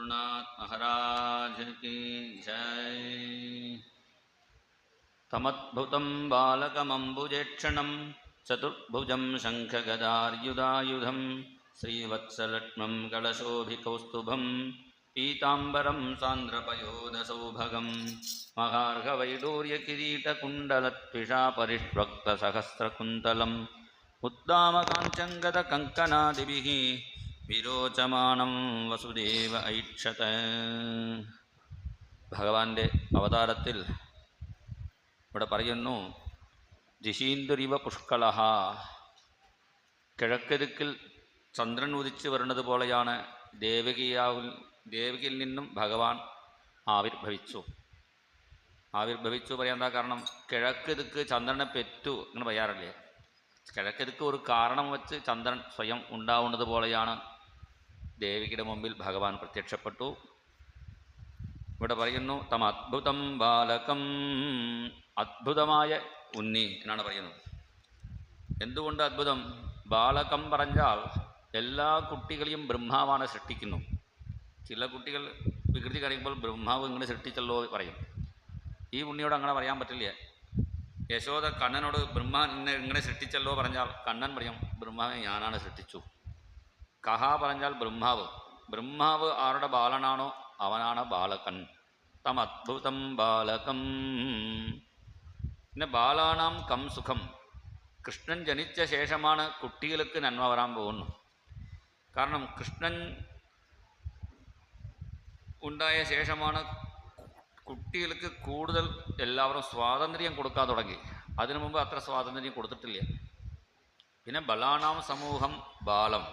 गुरुनाथ महाराज की जय। तमद्भुतं बालकमम्बुजेक्षणं चतुर्भुजं शङ्खगदार्युधायुधं श्रीवत्सलक्ष्मं कलशोभिकौस्तुभं पीताम्बरं सान्द्रपयोधसौभगं महार्घवैडूर्यकिरीटकुण्डलत्विषा परिष्वक्तसहस्रकुन्तलम् उद्दामकाञ्चङ्गदकङ्कणादिभिः विरोचमानं वसुदेव ऐक्षत. ഭഗവാന്റെ അവതാരത്തിൽ ഇവിടെ പറയുന്നു, ദിശീന്ദുരിവ പുഷ്കളഹ, കിഴക്ക് ദിക്കിൽ ചന്ദ്രൻ ഉദിച്ചു വരുന്നത് പോലെയാണ് ദേവകിയിൽ നിന്നും ഭഗവാൻ ആവിർഭവിച്ചു പറയാൻ എന്താ കാരണം? കിഴക്ക് ദിക്ക് ചന്ദ്രനെ പെറ്റു എന്ന് പറയാറില്ലേ? കിഴക്ക് ദിക്ക് ഒരു കാരണം വെച്ച് ചന്ദ്രൻ സ്വയം ഉണ്ടാവുന്നത് പോലെയാണ് ദേവികയുടെ മുമ്പിൽ ഭഗവാൻ പ്രത്യക്ഷപ്പെട്ടു. ഇവിടെ പറയുന്നു, തം അദ്ഭുതം ബാലകം, അദ്ഭുതമായ ഉണ്ണി എന്നാണ് പറയുന്നത്. എന്തുകൊണ്ട് അദ്ഭുതം? ബാലകം പറഞ്ഞാൽ എല്ലാ കുട്ടികളെയും ബ്രഹ്മാവാണ് സൃഷ്ടിക്കുന്നു. ചില കുട്ടികൾ വികൃതി കഴിയുമ്പോൾ ബ്രഹ്മാവ് ഇങ്ങനെ സൃഷ്ടിച്ചല്ലോ പറയും. ഈ ഉണ്ണിയോട് അങ്ങനെ പറയാൻ പറ്റില്ല. യശോദ കണ്ണനോട് ബ്രഹ്മ ഇങ്ങനെ സൃഷ്ടിച്ചല്ലോ പറഞ്ഞാൽ കണ്ണൻ പറയും, ബ്രഹ്മാവിനെ ഞാനാണ് സൃഷ്ടിച്ചു. കഹ പറഞ്ഞാൽ ബ്രഹ്മാവ് ആരുടെ ബാലനാണോ അവനാണ് ബാലകൻ. തം അദ്ഭുതം ബാലകം. പിന്നെ ബാലാനാം കം സുഖം, കൃഷ്ണൻ ജനിച്ച ശേഷമാണ് കുട്ടികൾക്ക് നന്മ വരാൻ പോകുന്നു. കാരണം കൃഷ്ണൻ ഉണ്ടായ ശേഷമാണ് കുട്ടികൾക്ക് കൂടുതൽ എല്ലാവരും സ്വാതന്ത്ര്യം കൊടുക്കാൻ തുടങ്ങി. അതിനു മുമ്പ് അത്ര സ്വാതന്ത്ര്യം കൊടുത്തിട്ടില്ല. പിന്നെ ബലാനാം സമൂഹം ബാലം,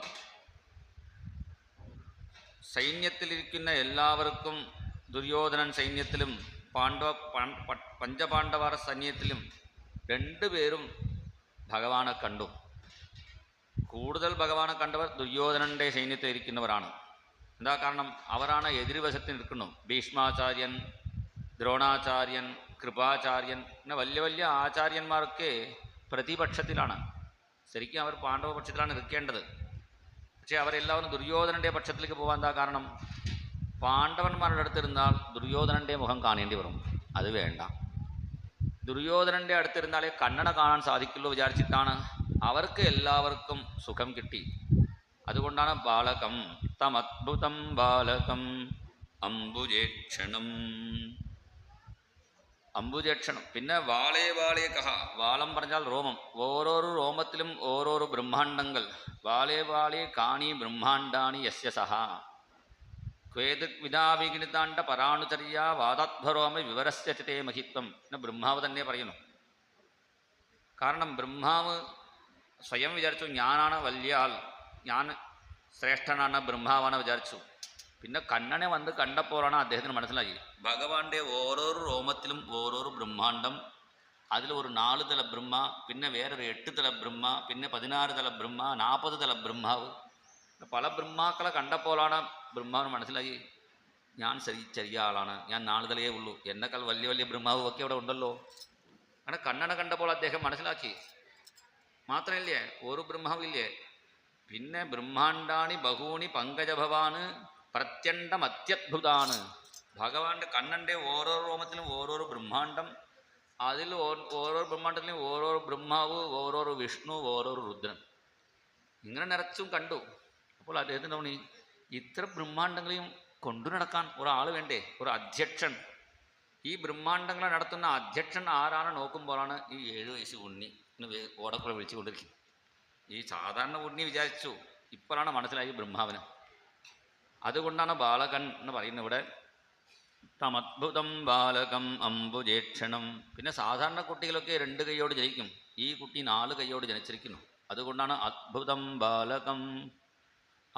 സൈന്യത്തിലിരിക്കുന്ന എല്ലാവർക്കും, ദുര്യോധനൻ സൈന്യത്തിലും പഞ്ചപാണ്ഡവർ സൈന്യത്തിലും രണ്ടുപേരും ഭഗവാനെ കണ്ടു. കൂടുതൽ ഭഗവാനെ കണ്ടവർ ദുര്യോധനൻ്റെ സൈന്യത്തിൽ ഇരിക്കുന്നവരാണ്. എന്താ കാരണം? അവരാണ് എതിർവശത്ത് നിൽക്കുന്നു. ഭീഷ്മാചാര്യൻ, ദ്രോണാചാര്യൻ, കൃപാചാര്യൻ, പിന്നെ വലിയ വലിയ ആചാര്യന്മാർക്ക് പ്രതിപക്ഷത്തിലാണ്. ശരിക്കും അവർ പാണ്ഡവ പക്ഷത്തിലാണ് നിൽക്കേണ്ടത്. പക്ഷേ അവരെല്ലാവരും ദുര്യോധനൻ്റെ പക്ഷത്തിലേക്ക് പോകാൻ എന്താ കാരണം? പാണ്ഡവന്മാരുടെ അടുത്തിരുന്നാൽ ദുര്യോധനൻ്റെ മുഖം കാണേണ്ടി വരും. അത് വേണ്ട. ദുര്യോധനൻ്റെ അടുത്തിരുന്നാലേ കണ്ണട കാണാൻ സാധിക്കുള്ളൂ വിചാരിച്ചിട്ടാണ് അവർക്ക് എല്ലാവർക്കും സുഖം കിട്ടി. അതുകൊണ്ടാണ് ബാലകം, തമദ്ഭുതം ബാലകം അംബുജേക്ഷണം. പിന്നെ വാളേ വാളേ കഹ, വാളം പറഞ്ഞാൽ രോമം. ഓരോരോ രോമത്തിലും ഓരോരോ ബ്രഹ്മാണ്ടങ്ങൾ. വാളേ വാളേ കാണി ബ്രഹ്മാണ്ടാണി യസ്യ സഹ ക്വേദ് വിനാവിഗണിതാണ്ട പരാണുചര്യ വാദാത്ഭരോമ വിവരസ്യ ചതേ മഹിത്വം എന്ന് ബ്രഹ്മാവ് തന്നെ പറയുന്നു. കാരണം ബ്രഹ്മാവ് സ്വയം വിചാരിച്ചു ഞാനാണ് വലിയ ആൾ, ഞാൻ ശ്രേഷ്ഠനാണ്, ബ്രഹ്മാവാണ് വിചാരിച്ചു. പിന്നെ കണ്ണനെ വന്ന് കണ്ടപ്പോഴാണ് അദ്ദേഹത്തിന് മനസ്സിലായി ഭഗവാന്റെ ഓരോരോ രോമത്തിലും ഓരോരോ ബ്രഹ്മാണ്ടം. അതിൽ ഒരു 4 തല ബ്രഹ്മ, പിന്നെ വേറൊരു 8 തല ബ്രഹ്മ, പിന്നെ 16 തല ബ്രഹ്മ, 40 തല ബ്രഹ്മാവ്. പല ബ്രഹ്മാക്കളെ കണ്ടപ്പോഴാണ് ബ്രഹ്മാവിന് മനസ്സിലായി ഞാൻ ചെറിയ ആളാണ്, ഞാൻ 4 തലയേ ഉള്ളൂ, എന്നെക്കാൾ വലിയ വലിയ ബ്രഹ്മാവും ഒക്കെ അവിടെ ഉണ്ടല്ലോ. അങ്ങനെ കണ്ണനെ കണ്ടപ്പോൾ അദ്ദേഹം മനസ്സിലാക്കി. മാത്രമല്ലേ ഒരു ബ്രഹ്മാവില്ലേ, പിന്നെ ബ്രഹ്മാണ്ടാണി ബഹൂണി പങ്കജഭവാന് പ്രത്യണ്ഡമത്യദ്ഭുതാണ്. ഭഗവാന്റെ കണ്ണൻ്റെ ഓരോ രോമത്തിലും ഓരോരോ ബ്രഹ്മാണ്ടം, അതിൽ ഓരോ ബ്രഹ്മാണ്ടത്തിലും ഓരോരോ ബ്രഹ്മാവ്, ഓരോരോ വിഷ്ണു, ഓരോരോ രുദ്രൻ, ഇങ്ങനെ നിറച്ചും കണ്ടു. അപ്പോൾ അദ്ദേഹത്തിന് തോന്നി ഇത്ര ബ്രഹ്മാണ്ടങ്ങളെയും കൊണ്ടു നടക്കാൻ ഒരാൾ വേണ്ടേ, ഒരു അധ്യക്ഷൻ. ഈ ബ്രഹ്മാണ്ടങ്ങളെ നടത്തുന്ന അധ്യക്ഷൻ ആരാണ് നോക്കുമ്പോഴാണ് ഈ 7 വയസ്സ് ഉണ്ണി ഓടക്കുള്ള വിളിച്ചുകൊണ്ടിരിക്കുന്നത്. ഈ സാധാരണ ഉണ്ണി വിചാരിച്ചു, ഇപ്പോഴാണ് മനസ്സിലായി ബ്രഹ്മാവിന്. അതുകൊണ്ടാണ് ബാലകൻ എന്ന് പറയുന്നത് ഇവിടെ. തമദ്ഭുതം ബാലകം അംബുജേക്ഷണം. പിന്നെ സാധാരണ കുട്ടികളൊക്കെ 2 കൈയോട് ജനിക്കും, ഈ കുട്ടി 4 കൈയോട് ജനിച്ചിരിക്കുന്നു. അതുകൊണ്ടാണ് അദ്ഭുതം ബാലകം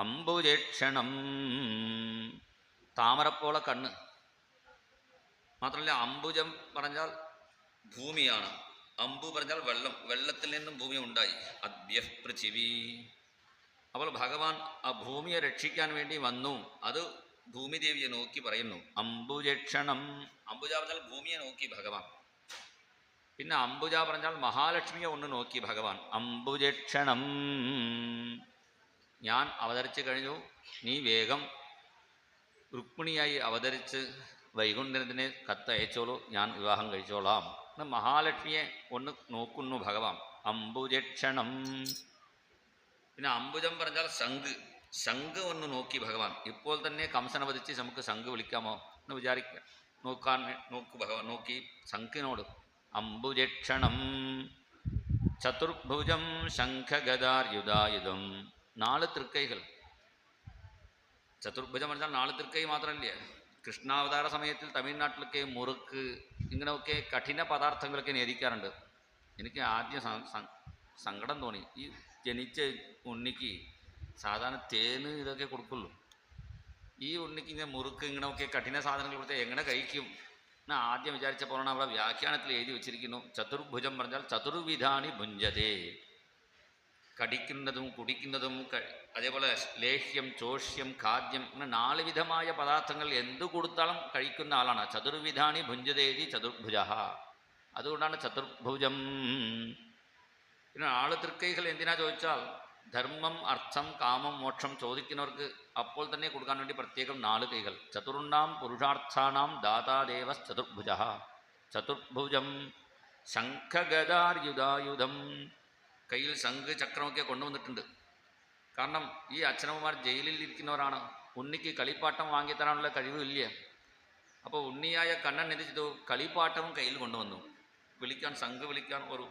അംബുജേക്ഷണം. താമരപ്പോള കണ്ണ്. മാത്രമല്ല അംബുജം പറഞ്ഞാൽ ഭൂമിയാണ്, അമ്പു പറഞ്ഞാൽ വെള്ളം, വെള്ളത്തിൽ നിന്നും ഭൂമി ഉണ്ടായി. അദ്ഭ്യ പൃഥിവി. അപ്പോൾ ഭഗവാൻ ആ ഭൂമിയെ രക്ഷിക്കാൻ വേണ്ടി വന്നു. അത് ഭൂമിദേവിയെ നോക്കി പറയുന്നു അംബുജക്ഷണം. അംബുജ പറഞ്ഞാൽ ഭൂമിയെ നോക്കി ഭഗവാൻ. പിന്നെ അംബുജ പറഞ്ഞാൽ മഹാലക്ഷ്മിയെ ഒന്ന് നോക്കി ഭഗവാൻ. അംബുജക്ഷണം, ഞാൻ അവതരിച്ചു കഴിഞ്ഞു, നീ വേഗം രുക്മിണിയായി അവതരിച്ച് വൈകുണ്ഠത്തിനെ കത്തയച്ചോളൂ, ഞാൻ വിവാഹം കഴിച്ചോളാം എന്ന് മഹാലക്ഷ്മിയെ ഒന്ന് നോക്കുന്നു ഭഗവാൻ. അംബുജക്ഷണം. പിന്നെ അംബുജം പറഞ്ഞാൽ ശംഖ് ഒന്ന് നോക്കി ഭഗവാൻ. ഇപ്പോൾ തന്നെ കംസനെ വധിച്ച് നമുക്ക് ശംഖ് വിളിക്കാമോ എന്ന് വിചാരിക്കുക. നോക്കു ഭഗവാൻ നോക്കി ശംഖിനോട്. അംബുജക്ഷണം ചതുർഭുജം ശംഖഗദാർയുധായുധം. 4 തൃക്കൈകൾ. ചതുർഭുജം പറഞ്ഞാൽ 4 തൃക്കൈ മാത്രമല്ല. കൃഷ്ണാവതാര സമയത്തിൽ തമിഴ്നാട്ടിലൊക്കെ മുറുക്ക് ഇങ്ങനെയൊക്കെ കഠിന പദാർത്ഥങ്ങളൊക്കെ നേദിക്കാറുണ്ട്. എനിക്ക് ആദ്യം സങ്കടം തോന്നി. ഈ ജനിച്ച ഉണ്ണിക്ക് സാധാരണ തേന് ഇതൊക്കെ കൊടുക്കുള്ളൂ. ഈ ഉണ്ണിക്ക് ഇങ്ങനെ മുറുക്ക് ഇങ്ങനെയൊക്കെ കഠിന സാധനങ്ങൾ കൊടുത്താൽ എങ്ങനെ കഴിക്കും എന്ന് ആദ്യം വിചാരിച്ചപ്പോഴാണ് അവിടെ വ്യാഖ്യാനത്തിൽ എഴുതി വെച്ചിരിക്കുന്നു. ചതുർഭുജം പറഞ്ഞാൽ ചതുർവിധാനി ഭുഞ്ചതേ. കടിക്കുന്നതും കുടിക്കുന്നതും അതേപോലെ ലേഹ്യം ചോഷ്യം ഖാദ്യം അങ്ങനെ 4 വിധമായ പദാർത്ഥങ്ങൾ എന്തു കൊടുത്താലും കഴിക്കുന്ന ആളാണ്. ചതുർവിധാനി ഭുഞ്ചതേതി ചതുർഭുജ. അതുകൊണ്ടാണ് ചതുർഭുജം. പിന്നെ 4 തൃക്കൈകൾ എന്തിനാ ചോദിച്ചാൽ ധർമ്മം അർത്ഥം കാമം മോക്ഷം ചോദിക്കുന്നവർക്ക് അപ്പോൾ തന്നെ കൊടുക്കാൻ വേണ്ടി പ്രത്യേകം 4 കൈകൾ. ചതുർണ്ണാം പുരുഷാർത്ഥാനാം ദാതാദേവ ചതുർഭുജ. ചതുർഭുജം ശംഖഗദാർയുധായുധം. കയ്യിൽ ശംഖ് ചക്രമൊക്കെ കൊണ്ടുവന്നിട്ടുണ്ട്. കാരണം ഈ അച്ഛനമ്മമാർ ജയിലിൽ ഇരിക്കുന്നവരാണ്. ഉണ്ണിക്ക് കളിപ്പാട്ടം വാങ്ങിത്തരാനുള്ള കഴിവില്ല. അപ്പോൾ ഉണ്ണിയായ കണ്ണൻ എന്ത് ചെയ്തു? കളിപ്പാട്ടവും കയ്യിൽ കൊണ്ടുവന്നു. ശംഖ് വിളിക്കാൻ ഒരു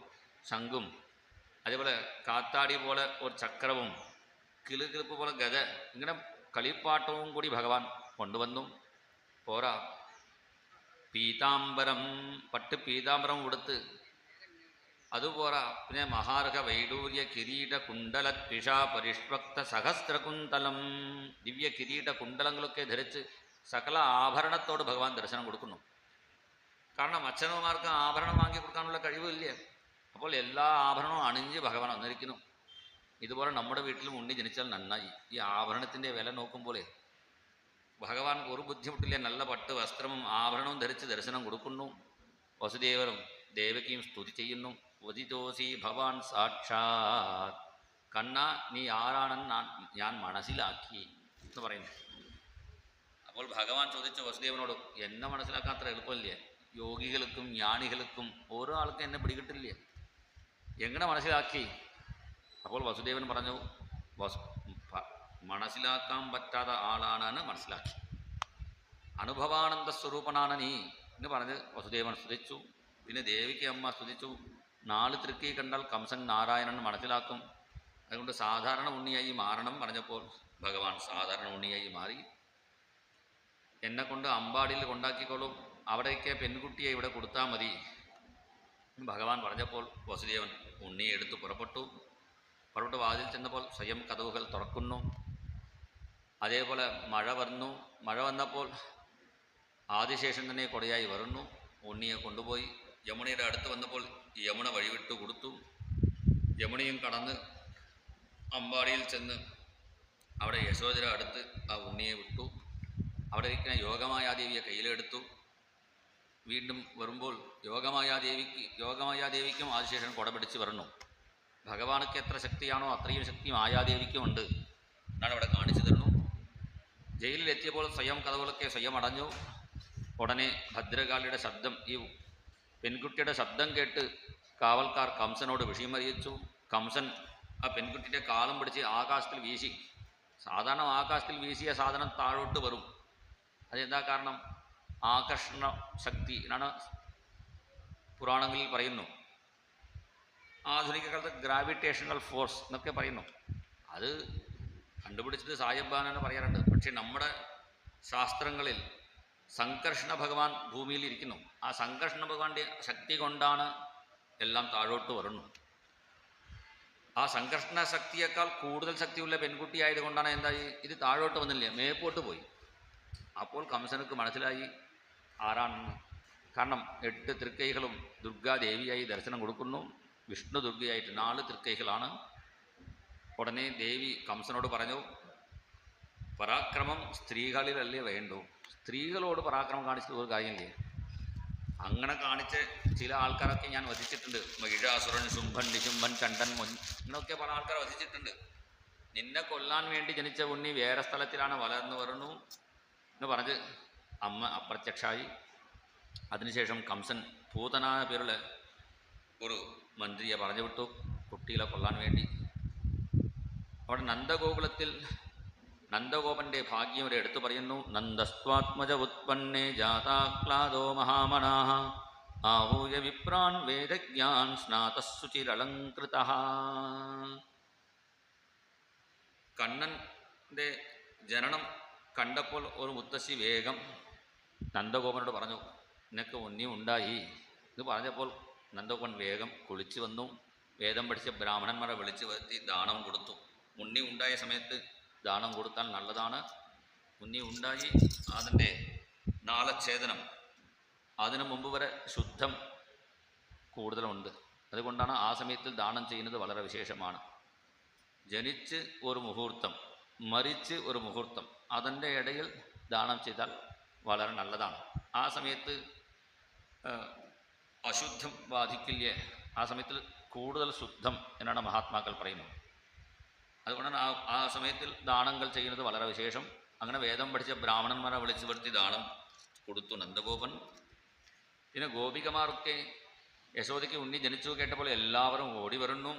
ശംഖും, അതേപോലെ കാത്താടി പോലെ ഒരു ചക്രവും, കിളുകിളിപ്പ് പോലെ ഗദ, ഇങ്ങനെ കളിപ്പാട്ടവും കൂടി ഭഗവാൻ കൊണ്ടുവന്നു. പോരാ, പീതാംബരം, പട്ട് പീതാംബരം ഉടുത്ത്. അതുപോരാ, പിന്നെ മഹാർഘ വൈഡൂര്യ കിരീട കുണ്ടല ത്വിഷ പരിഷ്വക്ത സഹസ്രകുന്തലം. ദിവ്യ കിരീട കുണ്ടലങ്ങളൊക്കെ ധരിച്ച് സകല ആഭരണത്തോട് ഭഗവാൻ ദർശനം കൊടുക്കുന്നു. കാരണം അച്ഛനമ്മമാർക്ക് ആഭരണം വാങ്ങി കൊടുക്കാനുള്ള കഴിവില്ല. അപ്പോൾ എല്ലാ ആഭരണവും അണിഞ്ഞ് ഭഗവാൻ വന്നിരിക്കുന്നു. ഇതുപോലെ നമ്മുടെ വീട്ടിലും ഉണ്ണി ജനിച്ചാൽ നന്നായി. ഈ ആഭരണത്തിൻ്റെ വില നോക്കുമ്പോൾ ഭഗവാൻ ഒരു ബുദ്ധിമുട്ടില്ല. നല്ല പട്ട് വസ്ത്രവും ആഭരണവും ധരിച്ച് ദർശനം കൊടുക്കുന്നു. വസുദേവനും ദേവകിയും സ്തുതി ചെയ്യുന്നു. വദിതോസി ഭവാൻ സാക്ഷാത്. കണ്ണ, നീ ആരാണെന്ന് ഞാൻ മനസ്സിലാക്കി എന്ന് പറയുന്നു. അപ്പോൾ ഭഗവാൻ ചോദിച്ചു വസുദേവനോട്, എന്നെ മനസ്സിലാക്കാൻ അത്ര എളുപ്പമില്ലേ? യോഗികൾക്കും ജ്ഞാനികൾക്കും ഓരോ ആൾക്കും എന്നെ പിടികിട്ടില്ലേ? എങ്ങനെ മനസ്സിലാക്കി? അപ്പോൾ വസുദേവൻ പറഞ്ഞു, മനസ്സിലാക്കാൻ പറ്റാത്ത ആളാണെന്ന് മനസ്സിലാക്കി. അനുഭവാനന്ദ സ്വരൂപനാണ് നീ എന്ന് പറഞ്ഞ് വസുദേവൻ സ്തുതിച്ചു. പിന്നെ ദേവിക്ക് അമ്മ സ്തുതിച്ചു. 4 തൃക്കൈ കണ്ടാൽ കംസൻ നാരായണൻ മനസ്സിലാക്കും. അതുകൊണ്ട് സാധാരണ ഉണ്ണിയായി മാറണം പറഞ്ഞപ്പോൾ ഭഗവാൻ സാധാരണ ഉണ്ണിയായി മാറി. എന്നെക്കൊണ്ട് അമ്പാടിയിൽ കൊണ്ടാക്കിക്കോളും, അവിടേക്ക് പെൺകുട്ടിയെ ഇവിടെ കൊടുത്താൽ മതി ഭഗവാൻ പറഞ്ഞപ്പോൾ വസുദേവൻ ഉണ്ണിയെ എടുത്ത് പുറപ്പെട്ടു വാതിൽ ചെന്നപ്പോൾ സ്വയം കതവുകൾ തുറക്കുന്നു. അതേപോലെ മഴ വന്നപ്പോൾ ആദിശേഷൻ തന്നെ കൊടയായി വരുന്നു. ഉണ്ണിയെ കൊണ്ടുപോയി യമുനയുടെ അടുത്ത് വന്നപ്പോൾ യമുന വഴിവിട്ടു കൊടുത്തു. യമുനയും കടന്ന് അമ്പാടിയിൽ ചെന്ന് അവിടെ യശോദര അടുത്ത് ആ ഉണ്ണിയെ വിട്ടു. അവിടെ ഇരിക്കുന്ന യോഗമായാദേവിയെ കയ്യിലെടുത്തു. വീണ്ടും വരുമ്പോൾ യോഗമായാദേവിക്കും ആദിശേഷൻ കൊട പിടിച്ച് വരണം. ഭഗവാനൊക്കെ എത്ര ശക്തിയാണോ അത്രയും ശക്തി മായാദേവിക്കും ഉണ്ട് എന്നാണ് അവിടെ കാണിച്ചു തരുന്നു. ജയിലിലെത്തിയപ്പോൾ സ്വയം കഥകളൊക്കെ സ്വയം അടഞ്ഞു. ഉടനെ ഭദ്രകാളിയുടെ ശബ്ദം, ഈ പെൺകുട്ടിയുടെ ശബ്ദം കേട്ട് കാവൽക്കാർ കംസനോട് വിഷയമറിയിച്ചു. കംസൻ ആ പെൺകുട്ടിയുടെ കാലം പിടിച്ച് ആകാശത്തിൽ വീശി. സാധാരണ ആകാശത്തിൽ വീശിയ സാധനം താഴോട്ട് വരും. അതെന്താ കാരണം? ആകർഷണ ശക്തി എന്നാണ് പുരാണങ്ങളിൽ പറയുന്നു. ആധുനിക കാലത്ത് ഗ്രാവിറ്റേഷണൽ ഫോഴ്സ് എന്നൊക്കെ പറയുന്നു. അത് കണ്ടുപിടിച്ചത് സായബ്ബാനാണ് പറയാറുണ്ട്. പക്ഷേ നമ്മുടെ ശാസ്ത്രങ്ങളിൽ സംകർഷണ ഭഗവാൻ ഭൂമിയിൽ ഇരിക്കുന്നു. ആ സംകർഷണ ഭഗവാന്റെ ശക്തി കൊണ്ടാണ് എല്ലാം താഴോട്ട് വരുന്നു. ആ സംകർഷണ ശക്തിയേക്കാൾ കൂടുതൽ ശക്തിയുള്ള പെൺകുട്ടി ആയതുകൊണ്ടാണ് എന്തായി ഇത് താഴോട്ട് വന്നില്ല, മേപ്പോട്ട് പോയി. അപ്പോൾ കംസനക്ക് മനസ്സിലായി ആരാണെന്ന്. കാരണം 8 തൃക്കൈകളും ദുർഗാദേവിയായി ദർശനം കൊടുക്കുന്നു. വിഷ്ണു ദുർഗയായിട്ട് 4 തൃക്കൈകളാണ്. ഉടനെ ദേവി കംസനോട് പറഞ്ഞു, പരാക്രമം സ്ത്രീകളിലല്ലേ വേണ്ടു, സ്ത്രീകളോട് പരാക്രമം കാണിച്ചിട്ട് ഒരു കാര്യമില്ലേ? അങ്ങനെ കാണിച്ച് ചില ആൾക്കാരൊക്കെ ഞാൻ വധിച്ചിട്ടുണ്ട്. മഹിഷാസുരൻ, ശുംഭൻ, നിശുംഭൻ, ചണ്ടൻ, ഇങ്ങനെയൊക്കെ പല ആൾക്കാർ വധിച്ചിട്ടുണ്ട്. നിന്നെ കൊല്ലാൻ വേണ്ടി ജനിച്ച ഉണ്ണി വേറെ സ്ഥലത്തിലാണ് വളർന്നു വരുന്നു. എന്ന് പറഞ്ഞ് അമ്മ അപ്രത്യക്ഷമായി. അതിനുശേഷം കംസൻ പൂതനായ പേരുള്ള ഒരു മന്ത്രിയെ പറഞ്ഞു വിട്ടു കുട്ടികളെ കൊള്ളാൻ വേണ്ടി. അവിടെ നന്ദഗോകുലത്തിൽ നന്ദഗോപൻ്റെ ഭാഗ്യം ഒരു എടുത്തു പറയുന്നു. നന്ദസ്ത്വാത്മജ ഉത്പന്നേ ജാതാക്ലാദോ മഹാമനാഃ ആഹൂയ വിപ്രാൻ വേദജ്ഞാൻ സ്നാതഃശുചിരലങ്കൃത. കണ്ണൻ്റെ ജനനം കണ്ടപ്പോൾ ഒരു മുത്തശ്ശി വേഗം നന്ദഗോപനോട് പറഞ്ഞു, നിനക്ക് ഉണ്ണി ഉണ്ടായി. ഇത് പറഞ്ഞപ്പോൾ നന്ദഗോപൻ വേഗം കുളിച്ചു വന്നു. വേദം പഠിച്ച ബ്രാഹ്മണന്മാരെ വിളിച്ചു വരുത്തി ദാനം കൊടുത്തു. ഉണ്ണി ഉണ്ടായ സമയത്ത് ദാനം കൊടുത്താൽ നല്ലതാണ്. ഉണ്ണി ഉണ്ടായി അതിൻ്റെ നാളച്ഛേദനം അതിനു മുമ്പ് വരെ ശുദ്ധം കൂടുതലുണ്ട്. അതുകൊണ്ടാണ് ആ സമയത്തിൽ ദാനം ചെയ്യുന്നത് വളരെ വിശേഷമാണ്. ജനിച്ച് ഒരു മുഹൂർത്തം, മരിച്ച് ഒരു മുഹൂർത്തം, അതിൻ്റെ ഇടയിൽ ദാനം ചെയ്താൽ വളരെ നല്ലതാണ്. ആ സമയത്ത് അശുദ്ധം ബാധിക്കില്ലേ, ആ സമയത്തിൽ കൂടുതൽ ശുദ്ധം എന്നാണ് മഹാത്മാക്കൾ പറയുന്നത്. അതുകൊണ്ടാണ് ആ സമയത്തിൽ ദാനങ്ങൾ ചെയ്യുന്നത് വളരെ വിശേഷം. അങ്ങനെ വേദം പഠിച്ച ബ്രാഹ്മണന്മാരെ വിളിച്ചു വരുത്തി ദാനം കൊടുത്തു നന്ദഗോപൻ. പിന്നെ ഗോപികമാർക്ക് യശോദയ്ക്ക് ഉണ്ണി ജനിച്ചു കേട്ടപ്പോൾ എല്ലാവരും ഓടി വരുന്നു.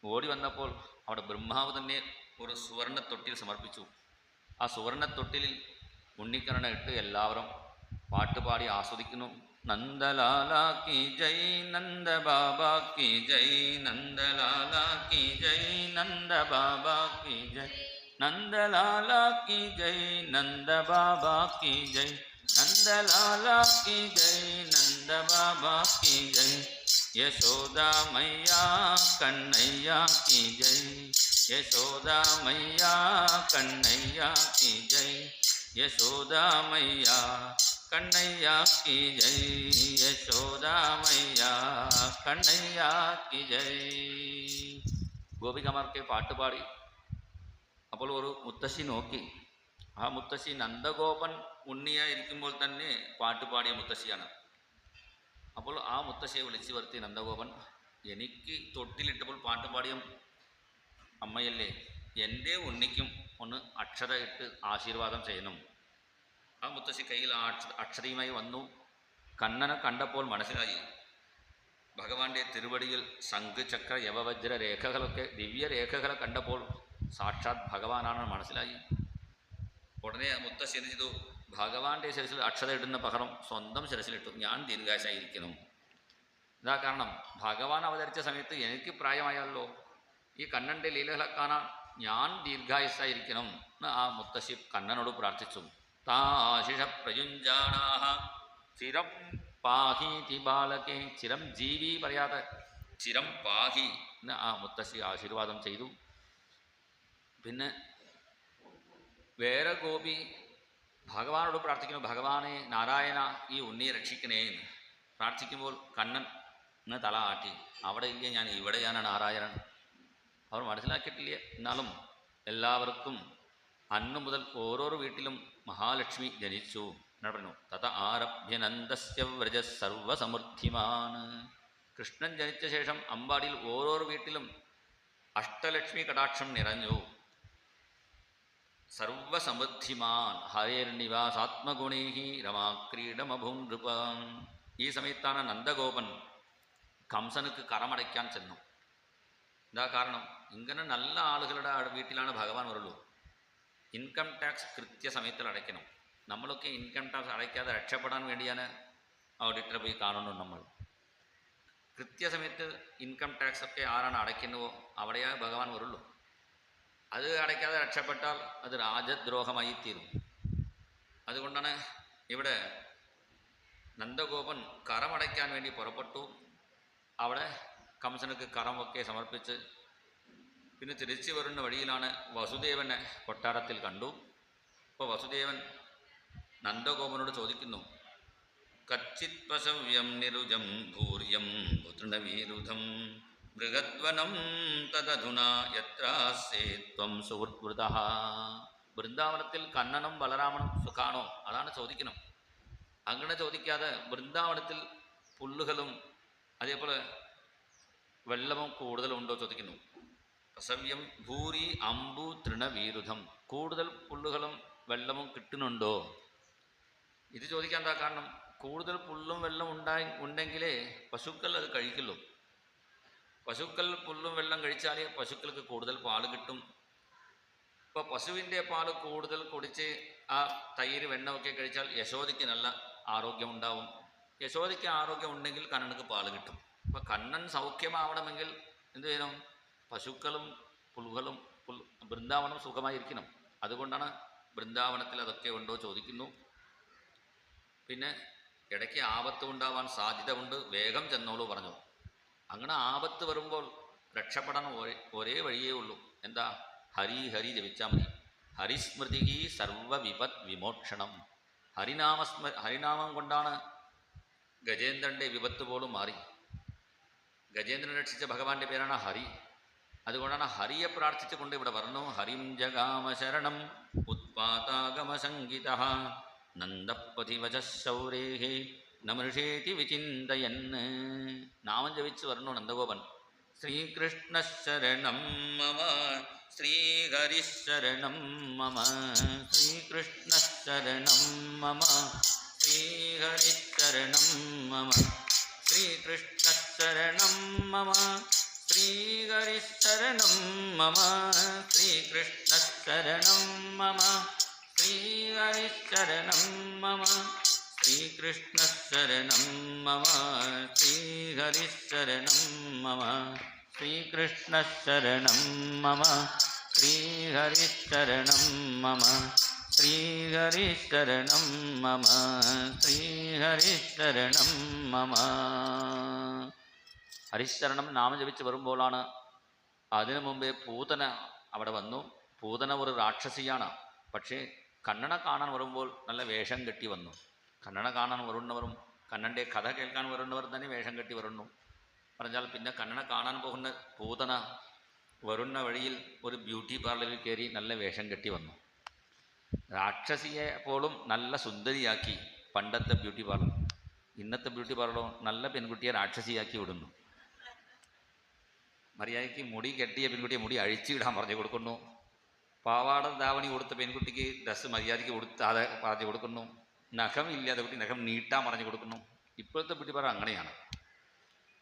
ഓടി വന്നപ്പോൾ അവിടെ ബ്രഹ്മാവ് തന്നെ ഒരു സുവർണത്തൊട്ടിൽ സമർപ്പിച്ചു. ആ സുവർണത്തൊട്ടിലിൽ ഉണ്ണിക്കരണ ഇട്ട് എല്ലാവരും പാട്ടുപാടി ആസ്വദിക്കുന്നു. നന്ദലാല കി ജയ് നന്ദ ബാബ കി ജയ്, നന്ദലാല കി ജയ് നന്ദ ബാബ കി ജയ്, നന്ദലാല കി ജയ് നന്ദ ബാബ കി ജയ്, നന്ദലാല കി ജയ് നന്ദ ബാബ കി ജയ്, യശോദാ മയ്യാ കണ്ണയ്യ കി ജയ്, യശോദാ മയ്യാ കണ്ണയ്യ കി ജയ്, യശോദാ മയ്യാ കണ്ണയ്യ കി ജയ്, യശോദാ മയ്യാ കണ്ണയ്യ കി ജയ്. ഗോപികമാർക്ക് പാട്ടുപാടി. അപ്പോൾ ഒരു മുത്തശ്ശി നോക്കി. ആ മുത്തശ്ശി നന്ദഗോപൻ ഉണ്ണിയായിരിക്കുമ്പോൾ തന്നെ പാട്ടുപാടിയ മുത്തശ്ശിയാണ്. അപ്പോൾ ആ മുത്തശ്ശിയെ വിളിച്ചു വരുത്തി നന്ദഗോപൻ, എനിക്ക് തൊട്ടിലിട്ടപ്പോൾ പാട്ടുപാടിയ അമ്മയല്ലേ, എൻ്റെ ഉണ്ണിക്കും ഒന്ന് അക്ഷര ഇട്ട് ആശീർവാദം ചെയ്യണം. ആ മുത്തശ്ശി കയ്യിൽ അക്ഷരയുമായി വന്നു. കണ്ണനെ കണ്ടപ്പോൾ മനസ്സിലായി ഭഗവാന്റെ തിരുവടിയിൽ ശംഖ് ചക്ര യവവജ്ര രേഖകളൊക്കെ ദിവ്യരേഖകളെ കണ്ടപ്പോൾ സാക്ഷാത് ഭഗവാനാണെന്ന് മനസ്സിലായി. ഉടനെ മുത്തശ്ശി എന്ത് ചെയ്തു, ഭഗവാന്റെ ശിരസിൽ അക്ഷത ഇടുന്ന പകരം സ്വന്തം ശിരസിലിട്ടു. ഞാൻ ദീർഘായുസായിരിക്കണം. ഇതാ കാരണം, ഭഗവാൻ അവതരിച്ച സമയത്ത് എനിക്ക് പ്രായമായല്ലോ, ഈ കണ്ണൻ്റെ ലീലകളെ കാണാൻ ഞാൻ ദീർഘായുസായിരിക്കണം എന്ന് ആ മുത്തശ്ശി കണ്ണനോട് പ്രാർത്ഥിച്ചു. താശിഷ പ്രയുഞ്ജാണാഹ ചിരം പാഹീതി ബാലകെ, ചിരം ജീവി പറയാതെ ചിരം പാഹി എന്ന് ആ മുത്തശ്ശി ആശീർവാദം ചെയ്തു. പിന്നെ വേറെ ഗോപി ഭഗവാനോട് പ്രാർത്ഥിക്കുന്നു, ഭഗവാനെ നാരായണ ഈ ഉണ്ണിയെ രക്ഷിക്കണേ എന്ന് പ്രാർത്ഥിക്കുമ്പോൾ കണ്ണൻ ഇന്ന് തല ആട്ടി. അവിടെ ഇല്ല, ഞാൻ ഇവിടെയാണ് നാരായണൻ. അവർ മനസ്സിലാക്കിയിട്ടില്ല. എന്നാലും എല്ലാവർക്കും അന്നു മുതൽ ഓരോരോ വീട്ടിലും മഹാലക്ഷ്മി ജനിച്ചു എന്നാണ് പറഞ്ഞു. തത ആരഭ്യ നന്ദസ്യ വ്രജ സർവസമൃദ്ധിമാൻ. കൃഷ്ണൻ ജനിച്ച ശേഷം അമ്പാടിയിൽ ഓരോരോ വീട്ടിലും അഷ്ടലക്ഷ്മി കടാക്ഷം നിറഞ്ഞു. സർവസമൃദ്ധിമാൻ ഹരേർനിവാസാത്മഗുണൈഹി രമാക്രീഡമഭൂം നൃപ. ഈ സമയത്താണ് നന്ദഗോപൻ കംസനുക്ക് കറമടയ്ക്കാൻ ചെന്നു. എന്താ കാരണം, ഇങ്ങനെ നല്ല ആളുകളുടെ വീട്ടിലാണ് ഭഗവാൻ വരുള്ളൂ. ഇൻകം ടാക്സ് കൃത്യസമയത്തിൽ അടയ്ക്കണം. നമ്മളൊക്കെ ഇൻകം ടാക്സ് അടയ്ക്കാതെ രക്ഷപ്പെടാൻ വേണ്ടിയാണ് ഓഡിറ്ററെ പോയി കാണുന്നു. നമ്മൾ കൃത്യസമയത്ത് ഇൻകം ടാക്സ് ഒക്കെ ആരാണ് അടയ്ക്കുന്നുവോ അവിടെയാണ് ഭഗവാൻ വരുള്ളൂ. അത് അടയ്ക്കാതെ രക്ഷപ്പെട്ടാൽ അത് രാജദ്രോഹമായി തീരും. അതുകൊണ്ടാണ് ഇവിടെ നന്ദഗോപൻ കറമടയ്ക്കാൻ വേണ്ടി പുറപ്പെട്ടു. അവിടെ കംസനക്ക് കറമൊക്കെ സമർപ്പിച്ച് പിന്നെ തിരിച്ചു വരുന്ന വഴിയിലാണ് വസുദേവനെ കൊട്ടാരത്തിൽ കണ്ടു. അപ്പോൾ വസുദേവൻ നന്ദഗോപനോട് ചോദിക്കുന്നു, കച്ചിത് പശവ്യം നിരുജം ഭൂര്യം പുതൃണവീരുധം ബൃഹദ്വനം തദധുന യത്രാസേ ത്വം സുഹൃദ്വൃതഃ. വൃന്ദാവനത്തിൽ കണ്ണനും ബലരാമനും സുഖാണോ, അതാണ് ചോദിക്കണം. അങ്ങനെ ചോദിക്കാതെ വൃന്ദാവനത്തിൽ പുല്ലുകളും അതേപോലെ വെള്ളവും കൂടുതലുണ്ടോ ചോദിക്കുന്നു. പശവ്യം ഭൂരി അമ്പു തൃണവീരുധം, കൂടുതൽ പുല്ലുകളും വെള്ളവും കിട്ടുന്നുണ്ടോ ഇത് ചോദിക്കാൻ എന്താ കാരണം? കൂടുതൽ പുല്ലും വെള്ളം ഉണ്ടെങ്കിലേ പശുക്കൾ അത് കഴിക്കുള്ളൂ. പശുക്കൾ പുല്ലും വെള്ളം കഴിച്ചാലേ പശുക്കൾക്ക് കൂടുതൽ പാല് കിട്ടും. ഇപ്പോൾ പശുവിൻ്റെ പാല് കൂടുതൽ കുടിച്ച് ആ തൈര് വെണ്ണമൊക്കെ കഴിച്ചാൽ യശോദയ്ക്ക് നല്ല ആരോഗ്യം ഉണ്ടാവും. യശോദയ്ക്ക് ആരോഗ്യം ഉണ്ടെങ്കിൽ കണ്ണനുക്ക് പാല് കിട്ടും. അപ്പോൾ കണ്ണൻ സൗഖ്യമാവണമെങ്കിൽ എന്ത് ചെയ്യണം? പശുക്കളും പുൽകളും വൃന്ദാവനം സുഖമായിരിക്കണം. അതുകൊണ്ടാണ് വൃന്ദാവനത്തിൽ അതൊക്കെ ഉണ്ടോ ചോദിക്കുന്നു. പിന്നെ ഇടയ്ക്ക് ആപത്ത് ഉണ്ടാവാൻ സാധ്യത ഉണ്ട്, വേഗം ചെന്നോളൂ പറഞ്ഞു. അങ്ങനെ ആപത്ത് വരുമ്പോൾ രക്ഷപ്പെടാൻ ഒരേ വഴിയേ ഉള്ളൂ. എന്താ? ഹരി ഹരി ജപിച്ചാൽ മതി. ഹരിസ്മൃതി സർവവിപത് വിമോക്ഷണം. ഹരിനാമം കൊണ്ടാണ് ഗജേന്ദ്രൻ്റെ വിപത്ത് പോലും മാറി. ഗജേന്ദ്രൻ രക്ഷിച്ച ഭഗവാന്റെ പേരാണ് ഹരി. അതുകൊണ്ടാണ് ഹരിയെ പ്രാർത്ഥിച്ചുകൊണ്ട് ഇവിടെ പറഞ്ഞു, ഹരിം ജഗാമ ശരണം ഉത്പാതാഗമസംഗീത നന്ദപതിവചൗരേഹേ നമൃഷേതി വിചിന്തയൻ. നാമം ജപിച്ച് പറഞ്ഞു നന്ദഗോപൻ. ശ്രീകൃഷ്ണശരണം മമ ശ്രീഹരിശരണം മമ ശ്രീകൃഷ്ണശരണം മമ ശ്രീഹരിശരണം മമ ശ്രീകൃഷ്ണശരണം മമ ശ്രീഹരിശരണം മമ ശ്രീകൃഷ്ണശരണം മമ ശ്രീഹരിശരണം മമ ശ്രീകൃഷ്ണശരണം മമ ശ്രീഹരിശരണം മമ ശ്രീകൃഷ്ണശരണം മമ ശ്രീഹരിശരണം മമ ശ്രീഹരിശരണം മമ ശ്രീഹരിശരണം മമ. ഹരിശരണം നാമം ജപിച്ച് വരുമ്പോഴാണ്, അതിനു മുമ്പേ പൂതന അവിടെ വന്നു. പൂതന ഒരു രാക്ഷസിയാണ്. പക്ഷേ കണ്ണനെ കാണാൻ വരുമ്പോൾ നല്ല വേഷം കെട്ടി വന്നു. കണ്ണനെ കാണാൻ വരുന്നവരും കണ്ണൻ്റെ കഥ കേൾക്കാൻ വരുന്നവർ തന്നെ വേഷം കെട്ടി വരുന്നു. പറഞ്ഞാൽ പിന്നെ കണ്ണനെ കാണാൻ പോകുന്ന പൂതന വരുന്ന വഴിയിൽ ഒരു ബ്യൂട്ടി പാർലറിൽ കയറി നല്ല വേഷം കെട്ടി വന്നു. രാക്ഷസിയെ പോലും നല്ല സുന്ദരിയാക്കി പണ്ടത്തെ ബ്യൂട്ടി പാർലർ. ഇന്നത്തെ ബ്യൂട്ടി പാർലറോ നല്ല പെൺകുട്ടിയെ രാക്ഷസിയാക്കി വിടുന്നു. മര്യാദയ്ക്ക് മുടി കെട്ടിയ പെൺകുട്ടിയെ മുടി അഴിച്ചിടാൻ പറഞ്ഞു കൊടുക്കുന്നു. പാവാട ധാവണി കൊടുത്ത പെൺകുട്ടിക്ക് ഡ്രസ്സ് മര്യാദയ്ക്ക് കൊടുത്താതെ പറഞ്ഞു കൊടുക്കുന്നു. നഖം ഇല്ലാതെ കുട്ടി നഖം നീട്ടാൻ പറഞ്ഞു കൊടുക്കുന്നു. ഇപ്പോഴത്തെ ബ്യൂട്ടി പാർലർ അങ്ങനെയാണ്.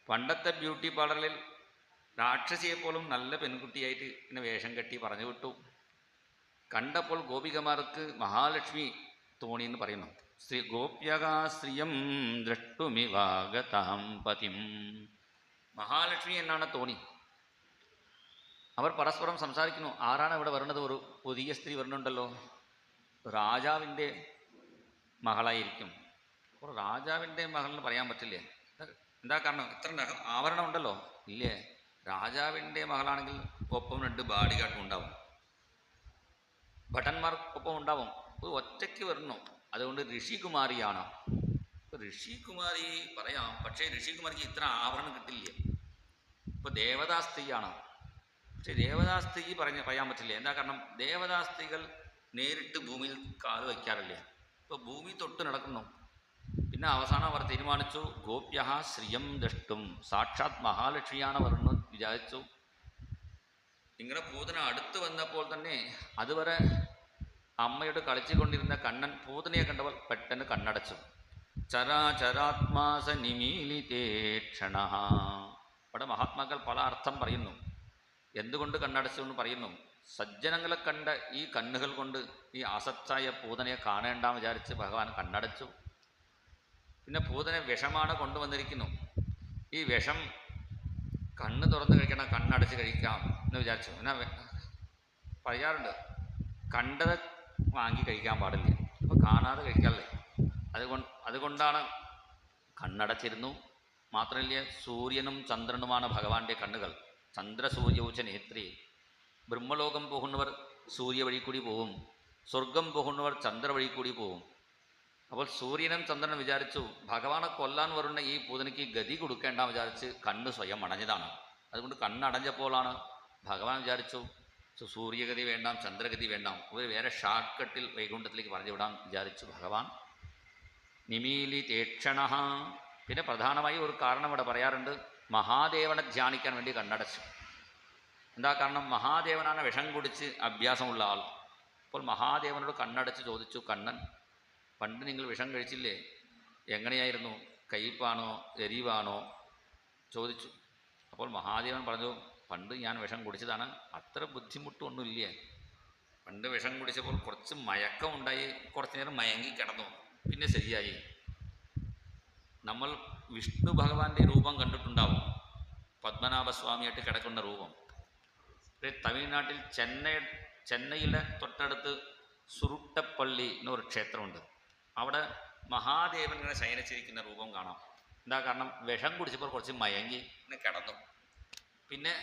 പണ്ടത്തെ ബ്യൂട്ടി പാർലറിൽ രാക്ഷസിയെപ്പോലും നല്ല പെൺകുട്ടിയായിട്ട് ഇങ്ങനെ വേഷം കെട്ടി പറഞ്ഞു വിട്ടു. കണ്ടപ്പോൾ ഗോപികമാർക്ക് മഹാലക്ഷ്മി തോണിയെന്ന് പറയുന്നു. ശ്രീ ഗോപ്യകാ ശ്രിയം ദ്രഷ്ടുമിവാഗതാം പതിം. മഹാലക്ഷ്മി എന്നാണ് തോണി. അവർ പരസ്പരം സംസാരിക്കുന്നു. ആരാണ് ഇവിടെ വരുന്നത്? ഒരു പുതിയ സ്ത്രീ വരുന്നുണ്ടല്ലോ, രാജാവിൻ്റെ മകളായിരിക്കും. അപ്പോൾ രാജാവിൻ്റെ മകളെന്ന് പറയാൻ പറ്റില്ലേ? എന്താ കാരണം? ഇത്ര ആഭരണം ഉണ്ടല്ലോ. ഇല്ലേ, രാജാവിൻ്റെ മകളാണെങ്കിൽ ഒപ്പം 2 ബാഡി ഗാർഡ് ഉണ്ടാവും, ഭട്ടന്മാർക്കൊപ്പം ഉണ്ടാവും. ഒറ്റയ്ക്ക് വരണു. അതുകൊണ്ട് ഋഷികുമാരിയാണ്. ഋഷികുമാരി പറയാം, പക്ഷേ ഋഷികുമാരിക്ക് ഇത്ര ആഭരണം കിട്ടില്ലേ. ഇപ്പോൾ ദേവതാസ്ത്രീയാണ്. പക്ഷേ ദേവതാസ്ത്രീ പറയാൻ പറ്റില്ല. എന്താ കാരണം? ദേവതാസ്ത്രീകൾ നേരിട്ട് ഭൂമിയിൽ കാല് വയ്ക്കാറില്ലേ. ഇപ്പോൾ ഭൂമി തൊട്ട് നടക്കുന്നു. പിന്നെ അവസാനം അവർ തീരുമാനിച്ചു, ഗോപ്യ ശ്രിയം ദൃഷ്ടും, സാക്ഷാത് മഹാലക്ഷ്മിയാണ് വരുന്നു വിചാരിച്ചു. ഇങ്ങനെ പൂതന അടുത്ത് വന്നപ്പോൾ തന്നെ അതുവരെ അമ്മയോട് കളിച്ചുകൊണ്ടിരുന്ന കണ്ണൻ പൂതനയെ കണ്ടപ്പോൾ പെട്ടെന്ന് കണ്ണടച്ചു. ചരാചരാത്മാസ നിമീലിതേ ക്ഷണ. ഇവിടെ മഹാത്മാക്കൾ പല അർത്ഥം പറയുന്നു. എന്തുകൊണ്ട് കണ്ണടച്ചു എന്ന് പറയുന്നു. സജ്ജനങ്ങളെ കണ്ട ഈ കണ്ണുകൾ കൊണ്ട് ഈ അസത്തായ പൂതനയെ കാണേണ്ടെന്ന് വിചാരിച്ച് ഭഗവാൻ കണ്ണടച്ചു. പിന്നെ പൂതന വിഷമാണ് കൊണ്ടുവന്നിരിക്കുന്നു. ഈ വിഷം കണ്ണ് തുറന്ന് കഴിക്കണം, കണ്ണടച്ച് കഴിക്കാം എന്ന് വിചാരിച്ചു. എന്നാ പറയാറുണ്ട്, കണ്ടത് വാങ്ങി കഴിക്കാൻ പാടില്ല. അപ്പോൾ കാണാതെ കഴിക്കാറില്ലേ. അതുകൊണ്ടാണ് കണ്ണടച്ചിരുന്നു. മാത്രമല്ല, സൂര്യനും ചന്ദ്രനുമാണ് ഭഗവാന്റെ കണ്ണുകൾ. ചന്ദ്രസൂര്യൗച നേത്രി. ബ്രഹ്മലോകം പോകുന്നവർ സൂര്യ വഴി കൂടി പോവും, സ്വർഗം പോകുന്നവർ ചന്ദ്ര വഴി കൂടി പോവും. അപ്പോൾ സൂര്യനും ചന്ദ്രനും വിചാരിച്ചു, ഭഗവാനെ കൊല്ലാൻ വരുന്ന ഈ പൂതനയ്ക്ക് ഗതി കൊടുക്കേണ്ട വിചാരിച്ച് കണ്ണ് സ്വയം അടഞ്ഞതാണ്. അതുകൊണ്ട് കണ്ണടഞ്ഞപ്പോഴാണ് ഭഗവാൻ വിചാരിച്ചു, സൂര്യഗതി വേണ്ടാം, ചന്ദ്രഗതി വേണ്ടാം, ഒരു വേറെ ഷാർട്ട് കട്ടിൽ വൈകുണ്ഠത്തിലേക്ക് പറഞ്ഞു വിടാൻ വിചാരിച്ചു ഭഗവാൻ. നിമീലിതേക്ഷണ. പിന്നെ പ്രധാനമായി ഒരു കാരണം ഇവിടെ പറയാറുണ്ട്, മഹാദേവനെ ധ്യാനിക്കാൻ വേണ്ടി കണ്ണടച്ചു. എന്താ കാരണം? മഹാദേവനാണ് വിഷം കുടിച്ച് അഭ്യാസമുള്ള ആൾ. അപ്പോൾ മഹാദേവനോട് കണ്ണടച്ച് ചോദിച്ചു കണ്ണൻ, പണ്ട് നിങ്ങൾ വിഷം കഴിച്ചില്ലേ, എങ്ങനെയായിരുന്നു, കയ്പാണോ എരിവാണോ ചോദിച്ചു. അപ്പോൾ മഹാദേവൻ പറഞ്ഞു, പണ്ട് ഞാൻ വിഷം കുടിച്ചതാണ്, അത്ര ബുദ്ധിമുട്ടൊന്നുമില്ല. പണ്ട് വിഷം കുടിച്ചപ്പോൾ കുറച്ച് മയക്കം ഉണ്ടായി, കുറച്ച് നേരം മയങ്ങി കിടന്നു, പിന്നെ ശരിയായി. നമ്മൾ വിഷ്ണു ഭഗവാന്റെ രൂപം കണ്ടിട്ടുണ്ടാവും, പത്മനാഭസ്വാമിയായിട്ട് കിടക്കുന്ന രൂപം. തമിഴ്നാട്ടിൽ ചെന്നൈയുടെ തൊട്ടടുത്ത് സുരുട്ടപ്പള്ളി എന്നൊരു ക്ഷേത്രമുണ്ട്. അവിടെ മഹാദേവൻ ഇങ്ങനെ ശയനിച്ചിരിക്കുന്ന രൂപം കാണാം. എന്താ കാരണം, വിഷം കുടിച്ചപ്പോൾ കുറച്ച് മയങ്ങി കിടന്നു, പിന്നെ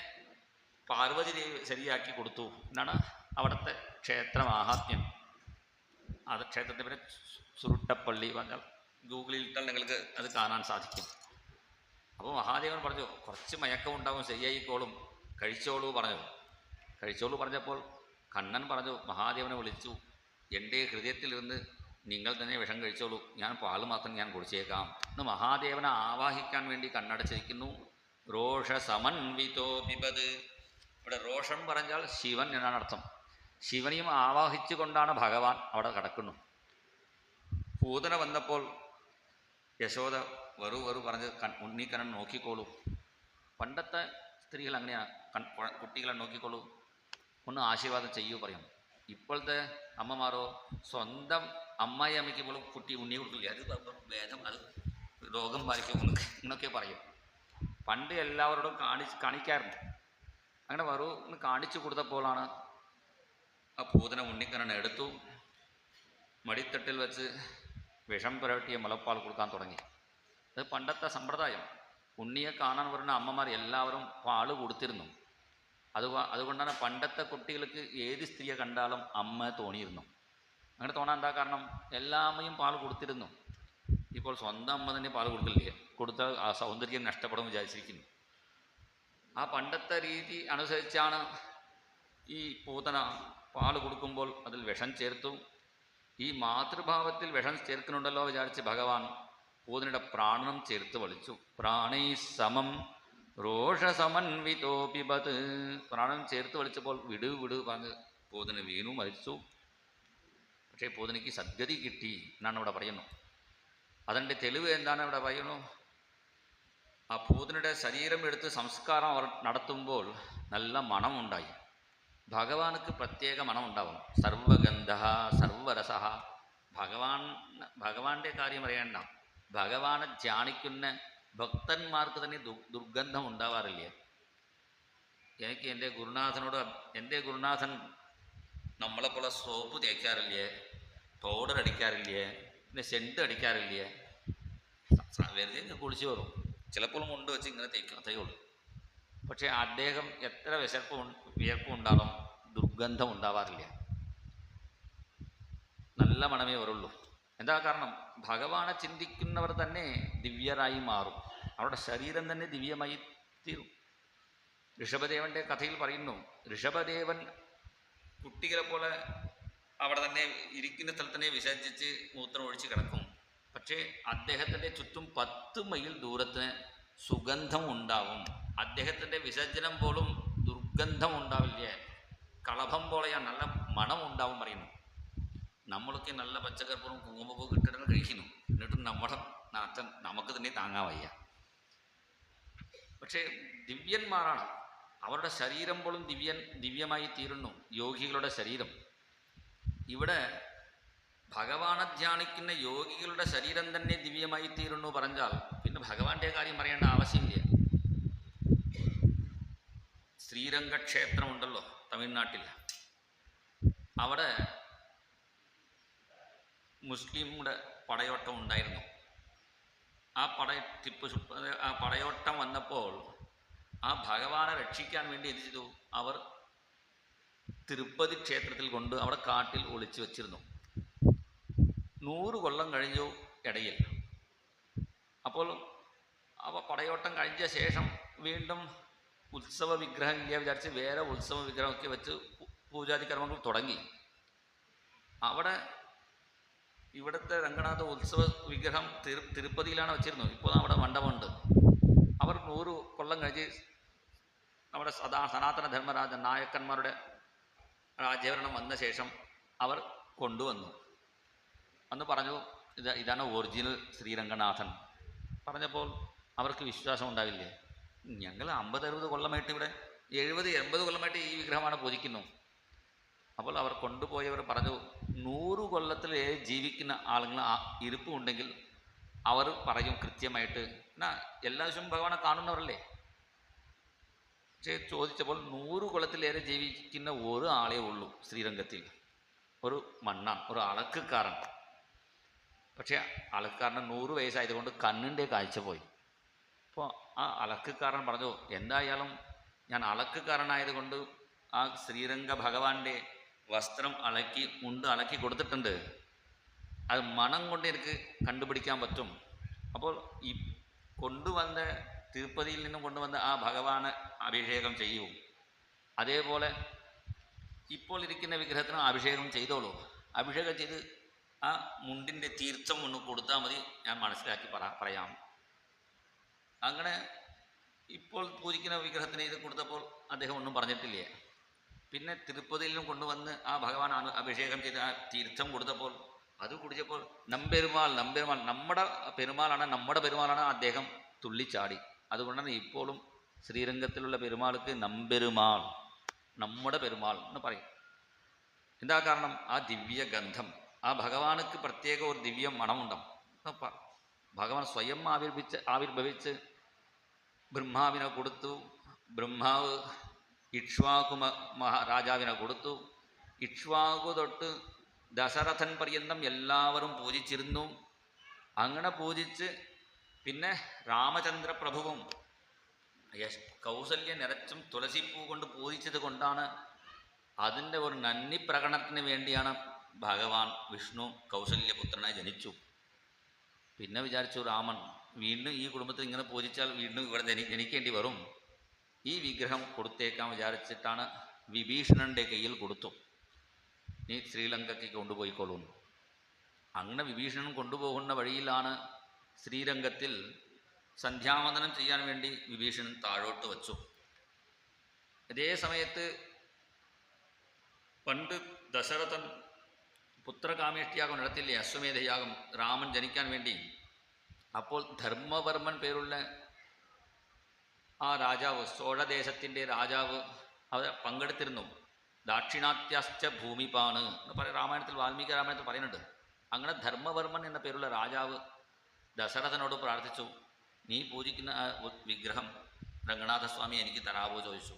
പാർവതി ദേവി ശരിയാക്കി കൊടുത്തു എന്നാണ് അവിടുത്തെ ക്ഷേത്ര മാഹാത്മ്യം. അത് ക്ഷേത്രത്തിൻ്റെ പേര് സുരുട്ടപ്പള്ളി. പറഞ്ഞാൽ ഗൂഗിളിൽ ഇട്ടാൽ നിങ്ങൾക്ക് അത് കാണാൻ സാധിക്കും. അപ്പോൾ മഹാദേവൻ പറഞ്ഞു, കുറച്ച് മയക്കം ഉണ്ടാവും, ശരിയായിക്കോളും, കഴിച്ചോളൂ പറഞ്ഞു. കഴിച്ചോളൂ പറഞ്ഞപ്പോൾ കണ്ണൻ പറഞ്ഞു, മഹാദേവനെ വിളിച്ചു, എൻ്റെ ഹൃദയത്തിൽ നിന്ന് നിങ്ങൾ തന്നെ വിഷം കഴിച്ചോളൂ, ഞാൻ പാല് മാത്രം ഞാൻ കുടിച്ചേക്കാം എന്ന് മഹാദേവനെ ആവാഹിക്കാൻ വേണ്ടി കണ്ണടച്ചിരിക്കുന്നു. രോഷസമന്വിതോ പിബത്. ഇവിടെ രോഷം പറഞ്ഞാൽ ശിവൻ എന്നാണ് അർത്ഥം. ശിവനെയും ആവാഹിച്ചു കൊണ്ടാണ് ഭഗവാൻ അവിടെ കിടക്കുന്നു. പൂതന വന്നപ്പോൾ യശോദ വെറു പറഞ്ഞ് ഉണ്ണിക്കണ്ണൻ നോക്കിക്കോളൂ. പണ്ടത്തെ സ്ത്രീകൾ അങ്ങനെയാണ്, കുട്ടികളെ നോക്കിക്കോളൂ, ഒന്ന് ആശീർവാദം ചെയ്യൂ പറയും. ഇപ്പോഴത്തെ അമ്മമാരോ സ്വന്തം അമ്മായി അമ്മയ്ക്ക് പോലും കുട്ടി ഉണ്ണി കൊടുക്കില്ല, അത് വേദം, അത് രോഗം ബാധിക്കും എന്നൊക്കെ പറയും. പണ്ട് എല്ലാവരോടും കാണിക്കാറുണ്ട്. അങ്ങനെ വെറു കാണിച്ചു കൊടുത്തപ്പോഴാണ് ആ പൂതന ഉണ്ണിക്കണ്ണൻ എടുത്തു, മടിത്തട്ടിൽ വെച്ച് വിഷം പുരട്ടിയ മുലപ്പാൽ കൊടുക്കാൻ തുടങ്ങി. അത് പണ്ടത്തെ സമ്പ്രദായം. ഉണ്ണിയെ കാണാൻ വരുന്ന അമ്മമാർ എല്ലാവരും പാല് കൊടുത്തിരുന്നു. അതുകൊണ്ടാണ് പണ്ടത്തെ കുട്ടികൾക്ക് ഏത് സ്ത്രീയെ കണ്ടാലും അമ്മ തോന്നിയിരുന്നു. അങ്ങനെ തോന്നാൻ എന്താ കാരണം, എല്ലാ അമ്മയും പാൽ കൊടുത്തിരുന്നു. ഇപ്പോൾ സ്വന്തം അമ്മ തന്നെ പാൽ കൊടുക്കില്ലേ, കൊടുത്താൽ ആ സൗന്ദര്യം നഷ്ടപ്പെടും വിചാരിച്ചിരിക്കുന്നു. ആ പണ്ടത്തെ രീതി അനുസരിച്ചാണ് ഈ പൂതന പാൽ കൊടുക്കുമ്പോൾ അതിൽ വിഷം ചേർത്തു. ഈ മാതൃഭാവത്തിൽ വിഷം ചേർക്കുന്നുണ്ടല്ലോ വിചാരിച്ച് ഭഗവാൻ പൂതനയുടെ പ്രാണനം ചേർത്ത് വലിച്ചു. പ്രാണൈ സമം രോഷസമന്വിതോ പിബത്. പ്രാണനം ചേർത്ത് വലിച്ചപ്പോൾ വിടു പറഞ്ഞ് പൂതന വീണു മരിച്ചു. പക്ഷേ പൂതനയ്ക്ക് സദ്ഗതി കിട്ടി എന്നാണ് ഇവിടെ പറയുന്നു. അതിൻ്റെ തെളിവ് എന്താണ് ഇവിടെ പറയുന്നു? ആ പൂതനയുടെ ശരീരം എടുത്ത് സംസ്കാരം അവർ നടത്തുമ്പോൾ നല്ല മണമുണ്ടായി. ഭഗവാനുക്ക് പ്രത്യേക മണമുണ്ടാവും. സർവഗന്ധ സർവരസ. ഭഗവാന്റെ കാര്യം അറിയണ്ട, ഭഗവാനെ ധ്യാനിക്കുന്ന ഭക്തന്മാർക്ക് തന്നെ ദുർഗന്ധം ഉണ്ടാവാറില്ലേ? എനിക്ക് എൻ്റെ ഗുരുനാഥൻ നമ്മളെപ്പോലെ സോപ്പ് തേക്കാറില്ലേ, പൗഡർ അടിക്കാറില്ലേ, പിന്നെ സെൻറ്റ് അടിക്കാറില്ലേ? വെറുതെ കുളിച്ച് വരും, ചിലപ്പോൾ മുണ്ട് വെച്ച് ഇങ്ങനെ തേക്കും, അത്രയേ ഉള്ളൂ. പക്ഷേ അദ്ദേഹം എത്ര വിയർപ്പും ഉണ്ടാകും, ദുർഗന്ധം ഉണ്ടാവാറില്ല. നല്ല മണമേ വരുള്ളൂ. എന്താ കാരണം? ഭഗവാനെ ചിന്തിക്കുന്നവർ തന്നെ ദിവ്യരായി മാറും, അവരുടെ ശരീരം തന്നെ ദിവ്യമായി തീരും. ഋഷഭദേവൻ്റെ കഥയിൽ പറയുന്നു, ഋഷഭദേവൻ കുട്ടികളെ പോലെ അവിടെ തന്നെ ഇരിക്കുന്ന സ്ഥലത്ത് തന്നെ വിസർജിച്ച് മൂത്രം ഒഴിച്ച് കിടക്കും. പക്ഷേ അദ്ദേഹത്തിൻ്റെ ചുറ്റും 10 മൈൽ ദൂരത്തിന് സുഗന്ധം ഉണ്ടാവും. അദ്ദേഹത്തിൻ്റെ വിസർജനം പോലും ദുർഗന്ധം ഉണ്ടാവില്ലേ, കളഭം പോലെയാണ്, നല്ല മണം ഉണ്ടാവും പറയുന്നു. നമ്മളൊക്കെ നല്ല പച്ചക്കർപ്പൂരം കുങ്കുമപ്പൂ കിട്ടിടങ്ങൾ കഴിക്കുന്നു, എന്നിട്ടും നമ്മുടെ നാട്ടം നമുക്ക് തന്നെ താങ്ങാൻ വയ്യ. പക്ഷേ ദിവ്യന്മാരാണ്, അവരുടെ ശരീരം പോലും ദിവ്യമായി തീരുന്നു, യോഗികളുടെ ശരീരം. ഇവിടെ ഭഗവാനെ ധ്യാനിക്കുന്ന യോഗികളുടെ ശരീരം തന്നെ ദിവ്യമായി തീരുന്നു പറഞ്ഞാൽ പിന്നെ ഭഗവാന്റെ കാര്യം പറയേണ്ട ആവശ്യമില്ല. ശ്രീരംഗക്ഷേത്രമുണ്ടല്ലോ തമിഴ്നാട്ടിൽ, അവിടെ മുസ്ലിമുടെ പടയോട്ടം ഉണ്ടായിരുന്നു. ആ പടയോട്ടം വന്നപ്പോൾ ആ ഭഗവാനെ രക്ഷിക്കാൻ വേണ്ടി എന്ത് ചെയ്തു, അവർ തിരുപ്പതി ക്ഷേത്രത്തിൽ കൊണ്ട് അവിടെ കാട്ടിൽ ഒളിച്ചു വച്ചിരുന്നു. 100 കൊല്ലം കഴിഞ്ഞു ഇടയിൽ. അപ്പോൾ പടയോട്ടം കഴിഞ്ഞ ശേഷം വീണ്ടും ഉത്സവ വിഗ്രഹം ഇല്ല വിചാരിച്ച് വേറെ ഉത്സവ വിഗ്രഹമൊക്കെ വെച്ച് പൂജാതി കർമ്മങ്ങൾ തുടങ്ങി. അവിടെ ഇവിടുത്തെ രംഗനാഥ ഉത്സവ വിഗ്രഹം തിരുപ്പതിയിലാണ് വെച്ചിരുന്നത്. ഇപ്പോൾ അവിടെ മണ്ഡപമുണ്ട്. അവർ 100 കൊല്ലം കഴിഞ്ഞ് നമ്മുടെ സനാതന ധർമ്മരാജ നായക്കന്മാരുടെ രാജ്യഭരണം വന്ന ശേഷം അവർ കൊണ്ടുവന്നു. അന്ന് പറഞ്ഞു ഇതാണ് ഒറിജിനൽ ശ്രീരംഗനാഥൻ. പറഞ്ഞപ്പോൾ അവർക്ക് വിശ്വാസം ഉണ്ടാവില്ലേ? ഞങ്ങൾ 50-60 കൊല്ലമായിട്ട് ഇവിടെ 70-80 കൊല്ലമായിട്ട് ഈ വിഗ്രഹമാണ് പൂജിക്കുന്നു. അപ്പോൾ അവർ കൊണ്ടുപോയവർ പറഞ്ഞു 100 കൊല്ലത്തിൽ ജീവിക്കുന്ന ആളുകൾ ഇരിപ്പുണ്ടെങ്കിൽ അവർ പറയും കൃത്യമായിട്ട്. എന്നാ എല്ലാ ദിവസവും ഭഗവാനെ കാണുന്നവരല്ലേ? പക്ഷേ ചോദിച്ചപ്പോൾ 100 കൊല്ലത്തിലേറെ ജീവിക്കുന്ന ഒരു ആളേ ഉള്ളൂ ശ്രീരംഗത്തിൽ. ഒരു മണ്ണാൻ, ഒരു അളക്കുകാരൻ. പക്ഷേ അളക്കുകാരന് 100 വയസ്സായതുകൊണ്ട് കണ്ണിൻ്റെ കാഴ്ച പോയി. അപ്പോൾ ആ അളക്കുകാരൻ പറഞ്ഞു, എന്തായാലും ഞാൻ അളക്കുകാരനായതുകൊണ്ട് ആ ശ്രീരംഗ ഭഗവാന്റെ വസ്ത്രം അലക്കി കൊടുത്തിട്ടുണ്ട്. അത് മണം കൊണ്ട് എനിക്ക് കണ്ടുപിടിക്കാൻ പറ്റും. അപ്പോൾ ഈ കൊണ്ടുവന്ന തിരുപ്പതിയിൽ നിന്നും കൊണ്ടുവന്ന ആ ഭഗവാന് അഭിഷേകം ചെയ്യൂ. അതേപോലെ ഇപ്പോൾ ഇരിക്കുന്ന വിഗ്രഹത്തിന് അഭിഷേകം ചെയ്തോളൂ. അഭിഷേകം ചെയ്ത് ആ മുണ്ടിൻ്റെ തീർത്ഥം ഒന്ന് കൊടുത്താൽ മതി, ഞാൻ മനസ്സിലാക്കി പറയാം. അങ്ങനെ ഇപ്പോൾ പൂജിക്കുന്ന വിഗ്രഹത്തിന് ഇത് കൊടുത്തപ്പോൾ അദ്ദേഹം ഒന്നും പറഞ്ഞിട്ടില്ലേ. പിന്നെ തിരുപ്പതിയിൽ നിന്നും കൊണ്ടുവന്ന് ആ ഭഗവാൻ അഭിഷേകം ചെയ്ത് ആ തീർത്ഥം കൊടുത്തപ്പോൾ അത് കുടിച്ചപ്പോൾ നമ്പെരുമാൾ നമ്മുടെ പെരുമാളാണ് അദ്ദേഹം തുള്ളിച്ചാടി. അതുകൊണ്ടാണ് ഇപ്പോഴും ശ്രീരംഗത്തിലുള്ള പെരുമാൾക്ക് നമ്പെരുമാൾ, നമ്മുടെ പെരുമാൾ എന്ന് പറയും. എന്താ കാരണം? ആ ദിവ്യ ഗന്ധം, ആ ഭഗവാനുക്ക് പ്രത്യേക ഒരു ദിവ്യ മണമുണ്ടാവും. ഭഗവാൻ സ്വയം ആവിർഭവിച്ച് ബ്രഹ്മാവിനെ കൊടുത്തു. ബ്രഹ്മാവ് ഇക്ഷ്വാകു മഹാരാജാവിനെ കൊടുത്തു. ഇക്ഷ്വാകു തൊട്ട് ദശരഥൻ പര്യന്തം എല്ലാവരും പൂജിച്ചിരുന്നു. അങ്ങനെ പൂജിച്ച് പിന്നെ രാമചന്ദ്ര പ്രഭുവും കൗസല്യ നിറച്ചും തുളസിപ്പൂ കൊണ്ട് പൂജിച്ചത് കൊണ്ടാണ് അതിൻ്റെ ഒരു നന്ദി പ്രകടനത്തിന് വേണ്ടിയാണ് ഭഗവാൻ വിഷ്ണു കൗസല്യപുത്രനായി ജനിച്ചു. പിന്നെ വിചാരിച്ചു രാമൻ വീണ്ടും ഈ കുടുംബത്തിൽ ഇങ്ങനെ പൂജിച്ചാൽ വീണ്ടും ഇവിടെ ജനിക്കേണ്ടി വരും. ഈ വിഗ്രഹം കൊടുത്തേക്കാൻ വിചാരിച്ചിട്ടാണ് വിഭീഷണൻ്റെ കയ്യിൽ കൊടുത്തു. നീ ശ്രീലങ്കയ്ക്ക് കൊണ്ടുപോയിക്കോളൂ. അങ്ങനെ വിഭീഷണൻ കൊണ്ടുപോകുന്ന വഴിയിലാണ് ശ്രീരംഗത്തിൽ സന്ധ്യാവന്ദനം ചെയ്യാൻ വേണ്ടി വിഭീഷണൻ താഴോട്ട് വച്ചു. അതേ സമയത്ത് പണ്ട് ദശരഥൻ പുത്രകാമേഷ്ടിയാഗം നടത്തില്ലേ, അശ്വമേധയാഗം, രാമൻ ജനിക്കാൻ വേണ്ടി. അപ്പോൾ ധർമ്മവർമ്മൻ പേരുള്ള ആ രാജാവ്, ചോഴദേശത്തിൻ്റെ രാജാവ്, അവർ പങ്കെടുത്തിരുന്നു. ദാക്ഷിണാത്യശ്ച ഭൂമിപാണ് എന്ന് പറയും രാമായണത്തിൽ, വാൽമീകി രാമായണത്തിൽ പറയുന്നുണ്ട്. അങ്ങനെ ധർമ്മവർമ്മൻ എന്ന പേരുള്ള രാജാവ് ദശരഥനോട് പ്രാർത്ഥിച്ചു, നീ പൂജിക്കുന്ന ആ വിഗ്രഹം രംഗനാഥസ്വാമി എനിക്ക് തരാവോ ചോദിച്ചു.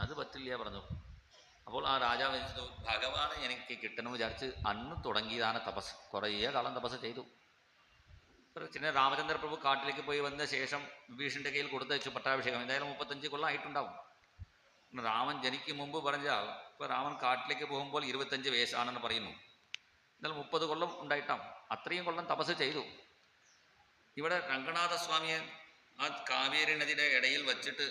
അത് പറ്റില്ല പറഞ്ഞു. അപ്പോൾ ആ രാജാവ് വെച്ചു, ഭഗവാനെ എനിക്ക് കിട്ടണമെന്ന് വിചാരിച്ച് അന്ന് തുടങ്ങിയതാണ് തപസ്. കുറേ കാലം തപസ് ചെയ്തു. പിന്നെ രാമചന്ദ്ര പ്രഭു കാട്ടിലേക്ക് പോയി വന്ന ശേഷം വിഭീഷണൻ്റെ കയ്യിൽ കൊടുത്തയച്ചു പട്ടാഭിഷേകം. എന്തായാലും 35 കൊല്ലം ആയിട്ടുണ്ടാവും. രാമൻ ജനിക്കും മുമ്പ് പറഞ്ഞാൽ ഇപ്പോൾ രാമൻ കാട്ടിലേക്ക് പോകുമ്പോൾ 25 വയസ്സാണെന്ന് പറയുന്നു. എന്നാൽ 30 കൊല്ലം ഉണ്ടായിട്ടാവും. അത്രയും കൊല്ലം തപസ് ചെയ്തു. ഇവിടെ രംഗനാഥസ്വാമിയെ ആ കാവേരി നദിയുടെ ഇടയിൽ വച്ചിട്ട്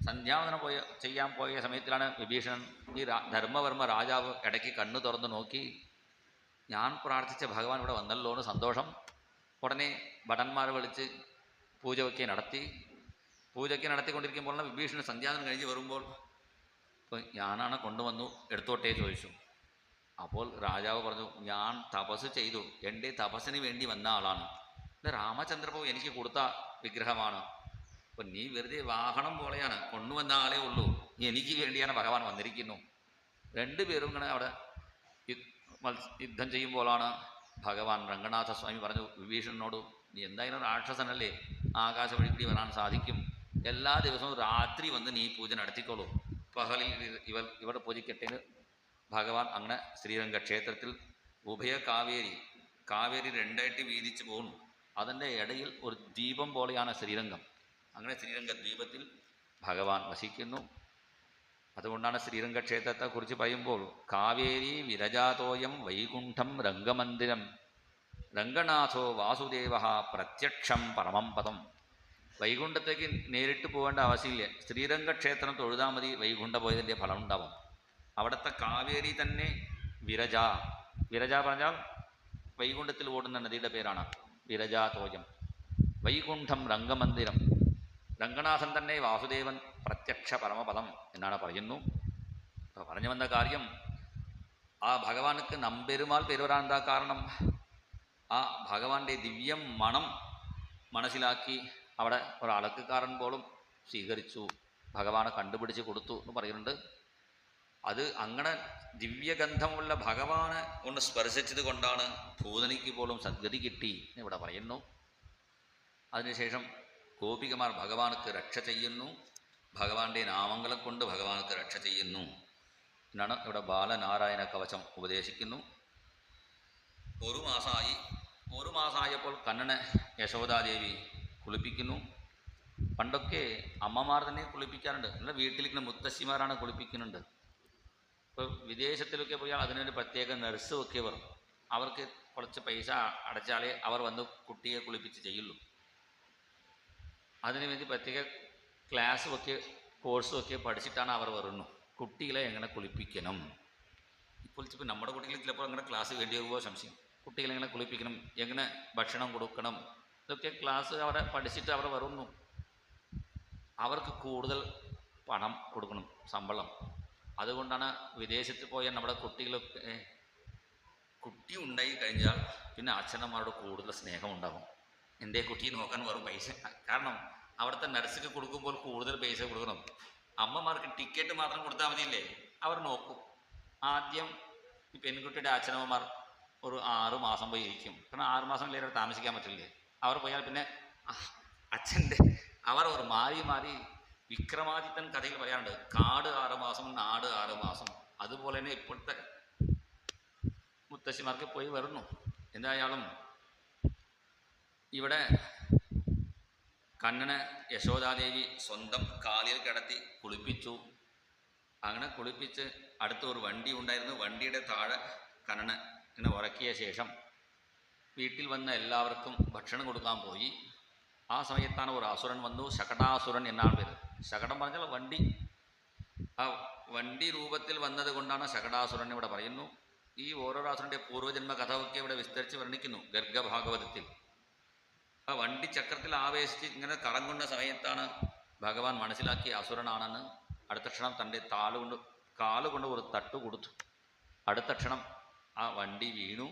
സന്ധ്യാവനം ചെയ്യാൻ പോയ സമയത്തിലാണ് വിഭീഷണൻ, ഈ ധർമ്മവർമ്മ രാജാവ് ഇടയ്ക്ക് കണ്ണു തുറന്ന് നോക്കി, ഞാൻ പ്രാർത്ഥിച്ച ഭഗവാൻ ഇവിടെ വന്നല്ലോ എന്ന് സന്തോഷം. ഉടനെ ഭടന്മാരെ വിളിച്ച് പൂജയ്ക്ക് നടത്തിക്കൊണ്ടിരിക്കുമ്പോഴാണ് വിഭീഷണൻ സന്ധ്യാവനം കഴിഞ്ഞ് വരുമ്പോൾ, ഇപ്പോൾ ഞാനാണ് കൊണ്ടുവന്നു എടുത്തോട്ടേ ചോദിച്ചു. അപ്പോൾ രാജാവ് പറഞ്ഞു, ഞാൻ തപസ് ചെയ്തു, എൻ്റെ തപസ്സിന് വേണ്ടി വന്ന ആളാണ്. ഇത് രാമചന്ദ്രപ്രഭു എനിക്ക് കൊടുത്ത വിഗ്രഹമാണ്. അപ്പം നീ വെറുതെ വാഹനം പോലെയാണ്, കൊണ്ടുവന്ന ആളേ ഉള്ളൂ, എനിക്ക് വേണ്ടിയാണ് ഭഗവാൻ വന്നിരിക്കുന്നു. രണ്ടുപേരും ഇങ്ങനെ അവിടെ യുദ്ധം ചെയ്യുമ്പോഴാണ് ഭഗവാൻ രംഗനാഥസ്വാമി പറഞ്ഞു വിഭീഷണനോട്, നീ എന്തായാലും രാക്ഷസനല്ലേ, ആകാശ വഴിക്കൂടി വരാൻ സാധിക്കും. എല്ലാ ദിവസവും രാത്രി വന്ന് നീ പൂജ നടത്തിക്കോളൂ, പകലിൽ ഇവിടെ പൂജിക്കട്ടേന്ന് ഭഗവാൻ. അങ്ങനെ ശ്രീരംഗ ക്ഷേത്രത്തിൽ ഉഭയ കാവേരി രണ്ടായിട്ട് വീതിച്ച് പോകുന്നു. അതിൻ്റെ ഇടയിൽ ഒരു ദ്വീപം പോലെയാണ് ശ്രീരംഗം. അങ്ങനെ ശ്രീരംഗ ദ്വീപത്തിൽ ഭഗവാൻ വസിക്കുന്നു. അതുകൊണ്ടാണ് ശ്രീരംഗക്ഷേത്രത്തെക്കുറിച്ച് പറയുമ്പോൾ കാവേരി വിരജാതോയം വൈകുണ്ഠം രംഗമന്ദിരം രംഗനാഥോ വാസുദേവ പ്രത്യക്ഷം പരമം പദം. വൈകുണ്ഠത്തേക്ക് നേരിട്ട് പോകേണ്ട ആവശ്യമില്ല, ശ്രീരംഗക്ഷേത്രം തൊഴുതാൽ മതി, വൈകുണ്ഠ പോയതിൻ്റെ ഫലം ഉണ്ടാവും. അവിടുത്തെ കാവേരി തന്നെ വിരജ പറഞ്ഞാൽ വൈകുണ്ഠത്തിൽ ഓടുന്ന നദിയുടെ പേരാണ് വിരജാതോയം. വൈകുണ്ഠം രംഗമന്ദിരം, രംഗനാഥൻ തന്നെ വാസുദേവൻ പ്രത്യക്ഷ പരമപദം എന്നാണ് പറയുന്നു. പറഞ്ഞു വന്ന കാര്യം, ആ ഭഗവാനുക്ക് നമ്പെരുമാൾ പേര് വരാൻ എന്താ കാരണം? ആ ഭഗവാന്റെ ദിവ്യം മണം മനസ്സിലാക്കി അവിടെ ഒരളക്കുകാരൻ പോലും സ്വീകരിച്ചു, ഭഗവാനെ കണ്ടുപിടിച്ച് കൊടുത്തു എന്ന് പറയുന്നുണ്ട്. അത് അങ്ങനെ ദിവ്യഗന്ധമുള്ള ഭഗവാനെ ഒന്ന് സ്പർശിച്ചത് കൊണ്ടാണ് ഭൂതനിക്ക് പോലും സദ്ഗതി കിട്ടി എന്ന് ഇവിടെ പറയുന്നു. അതിനുശേഷം ഗോപികമാർ ഭഗവാനക്ക് രക്ഷ ചെയ്യുന്നു, ഭഗവാന്റെ നാമങ്ങളെ കൊണ്ട് ഭഗവാനക്ക് രക്ഷ ചെയ്യുന്നു എന്നാണ് ഇവിടെ ബാലനാരായണ കവചം ഉപദേശിക്കുന്നു. ഒരു മാസമായപ്പോൾ കണ്ണനെ യശോദാദേവി കുളിപ്പിക്കുന്നു. പണ്ടൊക്കെ അമ്മമാർ തന്നെ കുളിപ്പിക്കാറുണ്ട്, അല്ല വീട്ടിലിരിക്കുന്ന മുത്തശ്ശിമാരാണ് കുളിപ്പിക്കുന്നുണ്ട്. ഇപ്പോൾ വിദേശത്തിലൊക്കെ പോയാൽ അതിനൊരു പ്രത്യേക നഴ്സും ഒക്കെ വരും, അവർക്ക് കുറച്ച് പൈസ അടച്ചാലേ അവർ വന്ന് കുട്ടിയെ കുളിപ്പിച്ച് ചെയ്യുള്ളൂ. അതിനുവേണ്ടി പ്രത്യേക ക്ലാസ്സും ഒക്കെ കോഴ്സും ഒക്കെ പഠിച്ചിട്ടാണ് അവർ വരുന്നു കുട്ടികളെ എങ്ങനെ കുളിപ്പിക്കണം. ഇപ്പോൾ നമ്മുടെ കുട്ടികൾ ചിലപ്പോൾ അങ്ങനെ ക്ലാസ് വേണ്ടി വരുമ്പോൾ സംശയം, കുട്ടികളെ എങ്ങനെ കുളിപ്പിക്കണം, എങ്ങനെ ഭക്ഷണം കൊടുക്കണം, ഇതൊക്കെ ക്ലാസ് അവിടെ പഠിച്ചിട്ട് അവർ വരുന്നു. അവർക്ക് കൂടുതൽ പണം കൊടുക്കണം, ശമ്പളം. അതുകൊണ്ടാണ് വിദേശത്ത് പോയ നമ്മുടെ കുട്ടികളൊക്കെ കുട്ടി ഉണ്ടായി കഴിഞ്ഞാൽ പിന്നെ അച്ഛനമ്മമാരോട് കൂടുതൽ സ്നേഹം ഉണ്ടാകും. എൻ്റെ കുട്ടിയെ നോക്കാൻ വെറും പൈസ, കാരണം അവിടുത്തെ നഴ്സിക്ക് കൊടുക്കുമ്പോൾ കൂടുതൽ പൈസ കൊടുക്കണം. അമ്മമാർക്ക് ടിക്കറ്റ് മാത്രം കൊടുത്താൽ മതിയില്ലേ, അവർ നോക്കും. ആദ്യം ഈ പെൺകുട്ടിയുടെ അച്ഛനമ്മമാർ ഒരു 6 മാസം പോയി ഇരിക്കും, കാരണം 6 മാസം ഇല്ലെങ്കിൽ താമസിക്കാൻ പറ്റില്ലേ. അവർ പോയാൽ പിന്നെ അച്ഛൻ്റെ അവർ മാറി വിക്രമാദിത്യൻ കഥയിൽ പറയാറുണ്ട്, കാട് 6 മാസം നാട് 6 മാസം. അതുപോലെ തന്നെ ഇപ്പോഴത്തെ മുത്തശ്ശിമാർക്ക് പോയി വരുന്നു. എന്തായാലും ഇവിടെ കണ്ണനെ യശോദാദേവി സ്വന്തം കാലിൽ കിടത്തി കുളിപ്പിച്ചു. അങ്ങനെ കുളിപ്പിച്ച് അടുത്ത ഒരു വണ്ടി ഉണ്ടായിരുന്നു, വണ്ടിയുടെ താഴെ കണ്ണനെ ഇങ്ങനെ ഉറക്കിയ ശേഷം വീട്ടിൽ വന്ന എല്ലാവർക്കും ഭക്ഷണം കൊടുക്കാൻ പോയി. ആ സമയത്താണ് ഒരു അസുരൻ വന്നു, ശകടാസുരൻ എന്നാണ് പേര്. ശകടം പറഞ്ഞാൽ വണ്ടി. ആ വണ്ടി രൂപത്തിൽ വന്നത് കൊണ്ടാണ് ശകടാസുരൻ ഇവിടെ പറയുന്നു. ഈ ഓരോരോ അസുരൻ്റെ പൂർവ്വജന്മ കഥയൊക്കെ ഇവിടെ വിസ്തരിച്ച് വർണ്ണിക്കുന്നു ഗർഗഭാഗവതത്തിൽ. ആ വണ്ടി ചക്രത്തിൽ ആവേശിച്ച് ഇങ്ങനെ കറങ്ങുന്ന സമയത്താണ് ഭഗവാൻ മനസ്സിലാക്കിയ അസുരനാണെന്ന്. അടുത്ത ക്ഷണം തൻ്റെ കാലുകൊണ്ട് ഒരു തട്ട് കൊടുത്തു. അടുത്ത ക്ഷണം ആ വണ്ടി വീണു,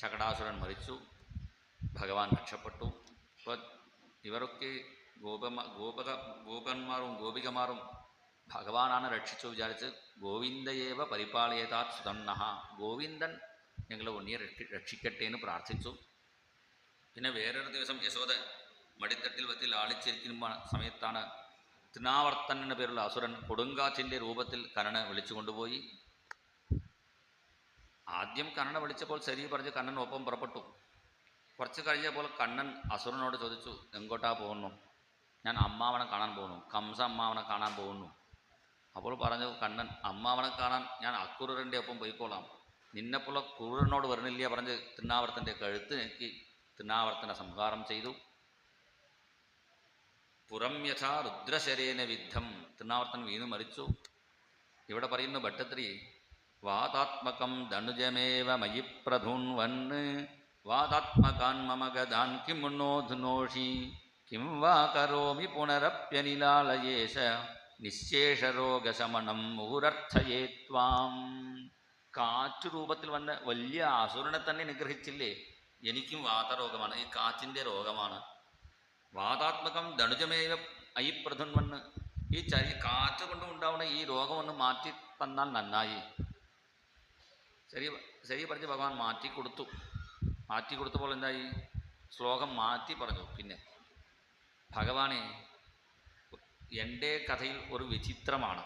ശകടാസുരൻ മരിച്ചു, ഭഗവാൻ രക്ഷപ്പെട്ടു. അപ്പോൾ ഇവരൊക്കെ ഗോപന്മാരും ഗോപികമാരും ഭഗവാനാണ് രക്ഷിച്ചു വിചാരിച്ച് ഗോവിന്ദയേവ പരിപാലയതാത് സുതന്നഹ, ഗോവിന്ദൻ ഞങ്ങളെ ഉണ്ണിയെ രക്ഷിക്കട്ടെ എന്ന് പ്രാർത്ഥിച്ചു. പിന്നെ വേറൊരു ദിവസം യശോദ മടിത്തട്ടിൽ വെച്ച് ലാളിച്ചിരിക്കുന്ന സമയത്താണ് തൃണാവർത്തൻ എന്ന പേരുള്ള അസുരൻ കൊടുങ്കാറ്റിൻ്റെ രൂപത്തിൽ കണ്ണനെ വിളിച്ചു കൊണ്ടുപോയി. ആദ്യം കണ്ണനെ വിളിച്ചപ്പോൾ ശരി പറഞ്ഞ് കണ്ണൻ ഒപ്പം പുറപ്പെട്ടു. കുറച്ച് കഴിഞ്ഞപ്പോൾ കണ്ണൻ അസുരനോട് ചോദിച്ചു, എങ്ങോട്ടാ പോകുന്നു? ഞാൻ അമ്മാവനെ കാണാൻ പോകുന്നു, കംസ അമ്മാവനെ കാണാൻ പോകുന്നു. അപ്പോൾ പറഞ്ഞു കണ്ണൻ, അമ്മാവനെ കാണാൻ ഞാൻ അക്രൂരൻ്റെ ഒപ്പം പോയിക്കോളാം, നിന്നെപ്പോലുള്ള ക്രൂരനോട് വരണില്ല പറഞ്ഞ് തൃണാവർത്തൻ്റെ കഴുത്ത് ഞെക്കി തൃണാവർത്തനെ സംഹാരം ചെയ്തു. പുറം യഥാ രുദ്രശരേന വിദ്ധം, തൃണാവർത്തൻ വീണു മരിച്ചു. ഇവിടെ പറയുന്നു ഭട്ടത്രി, വാതാത്മകം ധനുജമേവ മയി പ്രധൂൻവന് വാതാത്മകാൻ മമ ഗദാൻ കിം നോധുനോഷി കിം വാ കരോമി പുനരപ്യനിലാളയേശ നിശേഷരോഗശമനം മുഹുരർത്ഥയേ ത്വാം. കാറ്റ് രൂപത്തിൽ വന്ന വലിയ അസുരനെ തന്നെ നിഗ്രഹിച്ചില്ലേ? എനിക്കും വാതരോഗമാണ്, ഈ കാറ്റിൻ്റെ രോഗമാണ്. വാതാത്മകം ധനുജമേവ ഐ പ്രധുൻവന്ന്, ഈ കാറ്റ് കൊണ്ട് ഉണ്ടാവുന്ന ഈ രോഗമൊന്ന് മാറ്റി തന്നാൽ നന്നായി. ശരി പറഞ്ഞ് ഭഗവാൻ മാറ്റി കൊടുത്തപ്പോൾ എന്തായി? ശ്ലോകം മാറ്റി പറഞ്ഞു. പിന്നെ ഭഗവാനെ, എൻ്റെ കഥയിൽ ഒരു വിചിത്രമാണ്.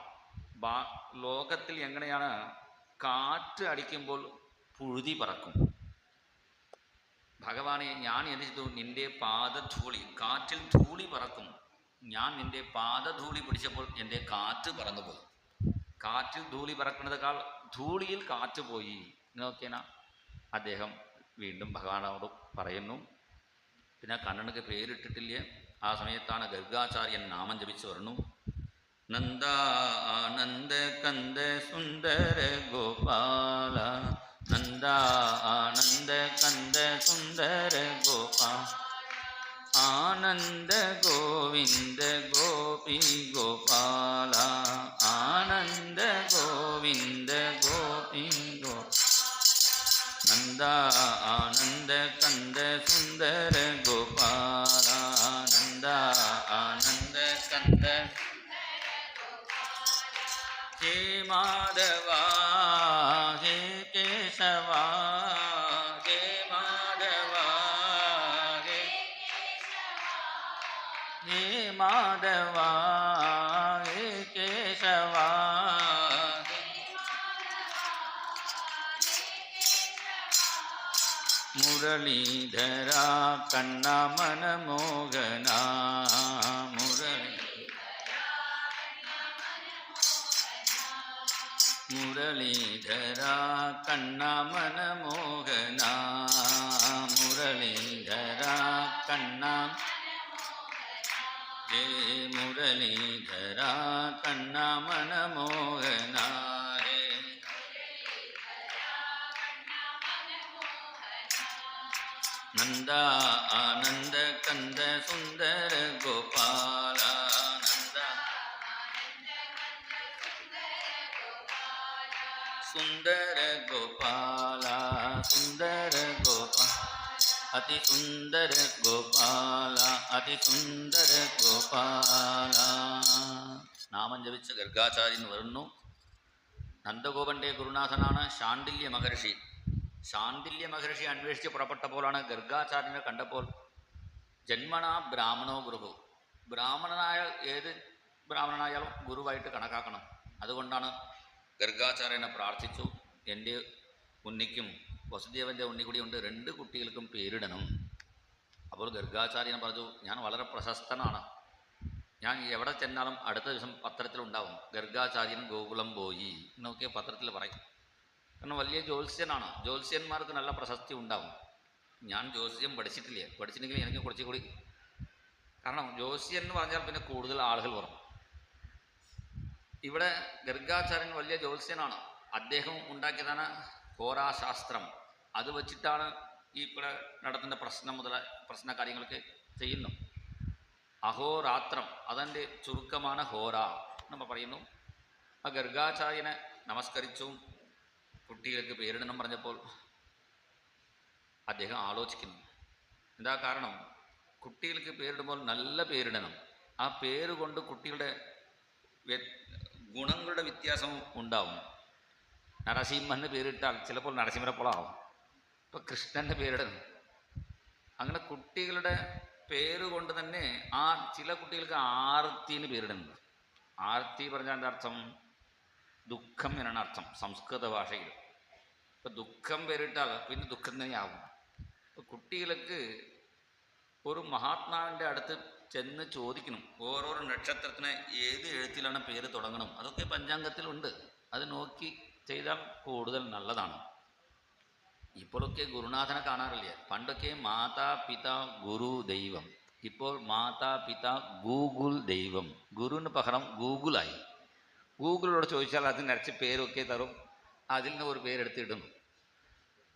ലോകത്തിൽ എങ്ങനെയാണ് കാറ്റ് അടിക്കുമ്പോൾ പുഴുതി പറക്കും. ഭഗവാനെ, ഞാൻ എന്ത് ചെയ്തു? നിൻ്റെ പാദധൂളി, കാറ്റിൽ ധൂളി പറക്കും. ഞാൻ നിൻ്റെ പാദധൂളി പിടിച്ചപ്പോൾ എൻ്റെ കാറ്റ് പറന്നുപോയി. കാറ്റിൽ ധൂളി പറക്കുന്നതിനേക്കാൾ ധൂളിയിൽ കാറ്റ് പോയി. നോക്കിയാൽ അദ്ദേഹം വീണ്ടും ഭഗവാനോട് പറയുന്നു. പിന്നെ കണ്ണനക്ക് പേരിട്ടിട്ടില്ലേ? ആ സമയത്താണ് ഗർഗാചാര്യൻ നാമം ജപിച്ചു വരുന്നു. നന്ദ ആനന്ദ കന്ദ സുന്ദര ഗോപാല, നന്ദ ആനന്ദ കന്ദ സുന്ദര ഗോപാല, ആനന്ദ ഗോവിന്ദ ഗോപി ഗോപാല, ആനന്ദ ഗോവിന്ദ ഗോപി ഗോപാല, നന്ദ നന്ദ ആനന്ദ കന്ദ സുന്ദര ഗോപാല നന്ദ ആനന്ദ കന്ദ ഹേ മാധവ ഹേ കേശവ ഹേ മാധവ ഹേ മാധവ ഹേ കേശവ മുരളീധര കണ്ണ മനമോഹന മുരളീധര കണ്ണ മനമോഹന മുരളീധര കണ്ണ ഹേ മുരളീധര കണ്ണ മനമോഹന നന്ദ ആനന്ദ കന്ദ സുന്ദര ഗോപാല നന്ദ സുന്ദര ഗോപാല സുന്ദര ഗോപാല അതിസുന്ദര ഗോപാല അതിസുന്ദര ഗോപാല. നാമം ജപിച്ച ഗർഗാചാര്യൻ വരുന്നു. നന്ദഗോപന്റെ ഗുരുനാഥനാണ് ശാണ്ഡില്യ മഹർഷി. ശാണ്ഡില്യ മഹർഷി അന്വേഷിച്ച് പുറപ്പെട്ടപ്പോഴാണ് ഗർഗാചാര്യനെ കണ്ടപ്പോൾ ജന്മനാ ബ്രാഹ്മണോ ഗുരു, ബ്രാഹ്മണനായ ഏത് ബ്രാഹ്മണനായാലും ഗുരുവായിട്ട് കണക്കാക്കണം. അതുകൊണ്ടാണ് ഗർഗാചാര്യനെ പ്രാർത്ഥിച്ചു, എൻ്റെ ഉണ്ണിക്കും വസുദേവൻ്റെ ഉണ്ണി കൂടിയുണ്ട്, 2 കുട്ടികൾക്കും പേരിടണം. അപ്പോൾ ഗർഗാചാര്യൻ പറഞ്ഞു, ഞാൻ വളരെ പ്രശസ്തനാണ്, ഞാൻ എവിടെ ചെന്നാലും അടുത്ത ദിവസം പത്രത്തിലുണ്ടാവും ഗർഗാചാര്യൻ ഗോകുലം പോയി എന്നൊക്കെ പത്രത്തിൽ പറയും. കാരണം വലിയ ജ്യോത്സ്യനാണ്, ജ്യോത്സ്യന്മാർക്ക് നല്ല പ്രശസ്തി ഉണ്ടാവും. ഞാൻ ജ്യോത്സ്യം പഠിച്ചിട്ടുണ്ടെങ്കിൽ എനിക്ക് കുറച്ചുകൂടി, കാരണം ജ്യോത്സ്യൻ എന്ന് പറഞ്ഞാൽ പിന്നെ കൂടുതൽ ആളുകൾ വരും. ഇവിടെ ഗർഗാചാര്യൻ വലിയ ജ്യോത്സ്യനാണ്. അദ്ദേഹം ഉണ്ടാക്കിയതാണ് ഹോരാശാസ്ത്രം. അത് വച്ചിട്ടാണ് ഈ ഇവിടെ നടത്തുന്ന പ്രശ്ന കാര്യങ്ങളൊക്കെ ചെയ്യുന്നു. അഹോരാത്രം അതിൻ്റെ ചുരുക്കമാണ് ഹോര നമ്മൾ പറയുന്നു. ആ ഗർഗാചാര്യനെ നമസ്കരിച്ചു. കുട്ടികൾക്ക് പേരിടണം പറഞ്ഞപ്പോൾ അദ്ദേഹം ആലോചിക്കുന്നു. എന്താ കാരണം? കുട്ടികൾക്ക് പേരിടുമ്പോൾ നല്ല പേരിടണം. ആ പേര് കൊണ്ട് കുട്ടികളുടെ ഗുണങ്ങളുടെ വ്യത്യാസം ഉണ്ടാവും. നരസിംഹന് പേരിട്ടാൽ ചിലപ്പോൾ നരസിംഹനെപ്പോളാവും. ഇപ്പോൾ കൃഷ്ണൻ്റെ പേരിടണം. അങ്ങനെ കുട്ടികളുടെ പേര് കൊണ്ട് തന്നെ ആ ചില കുട്ടികൾക്ക് ആർത്തിന്ന് പേരിടുന്നത്. ആർത്തി പറഞ്ഞാൽ എന്താ അർത്ഥം? ദുഃഖം എന്നാണ് അർത്ഥം സംസ്കൃത ഭാഷയിൽ. ഇപ്പം ദുഃഖം പേരിട്ടാൽ പിന്നെ ദുഃഖം തന്നെയാവും. ഇപ്പോൾ കുട്ടികൾക്ക് ഒരു മഹാത്മാവിൻ്റെ അടുത്ത് ചെന്ന് ചോദിക്കണം, ഓരോരോ നക്ഷത്രത്തിന് ഏത് എഴുത്തിലാണ് പേര് തുടങ്ങണം. അതൊക്കെ പഞ്ചാംഗത്തിലുണ്ട്. അത് നോക്കി ചെയ്താൽ കൂടുതൽ നല്ലതാണ്. ഇപ്പോഴൊക്കെ ഗുരുനാഥനെ കാണാറില്ല. പണ്ടൊക്കെ മാതാ പിത ഗുരു ദൈവം. ഇപ്പോൾ മാതാ പിത ഗൂഗിൾ ദൈവം. ഗുരുവിന് പകരം ഗൂഗിളായി. ഗൂഗിളിനോട് ചോദിച്ചാൽ അത് നിറച്ച് പേരൊക്കെ തരും. അതിൽ നിന്ന് ഒരു പേരെടുത്തിടും.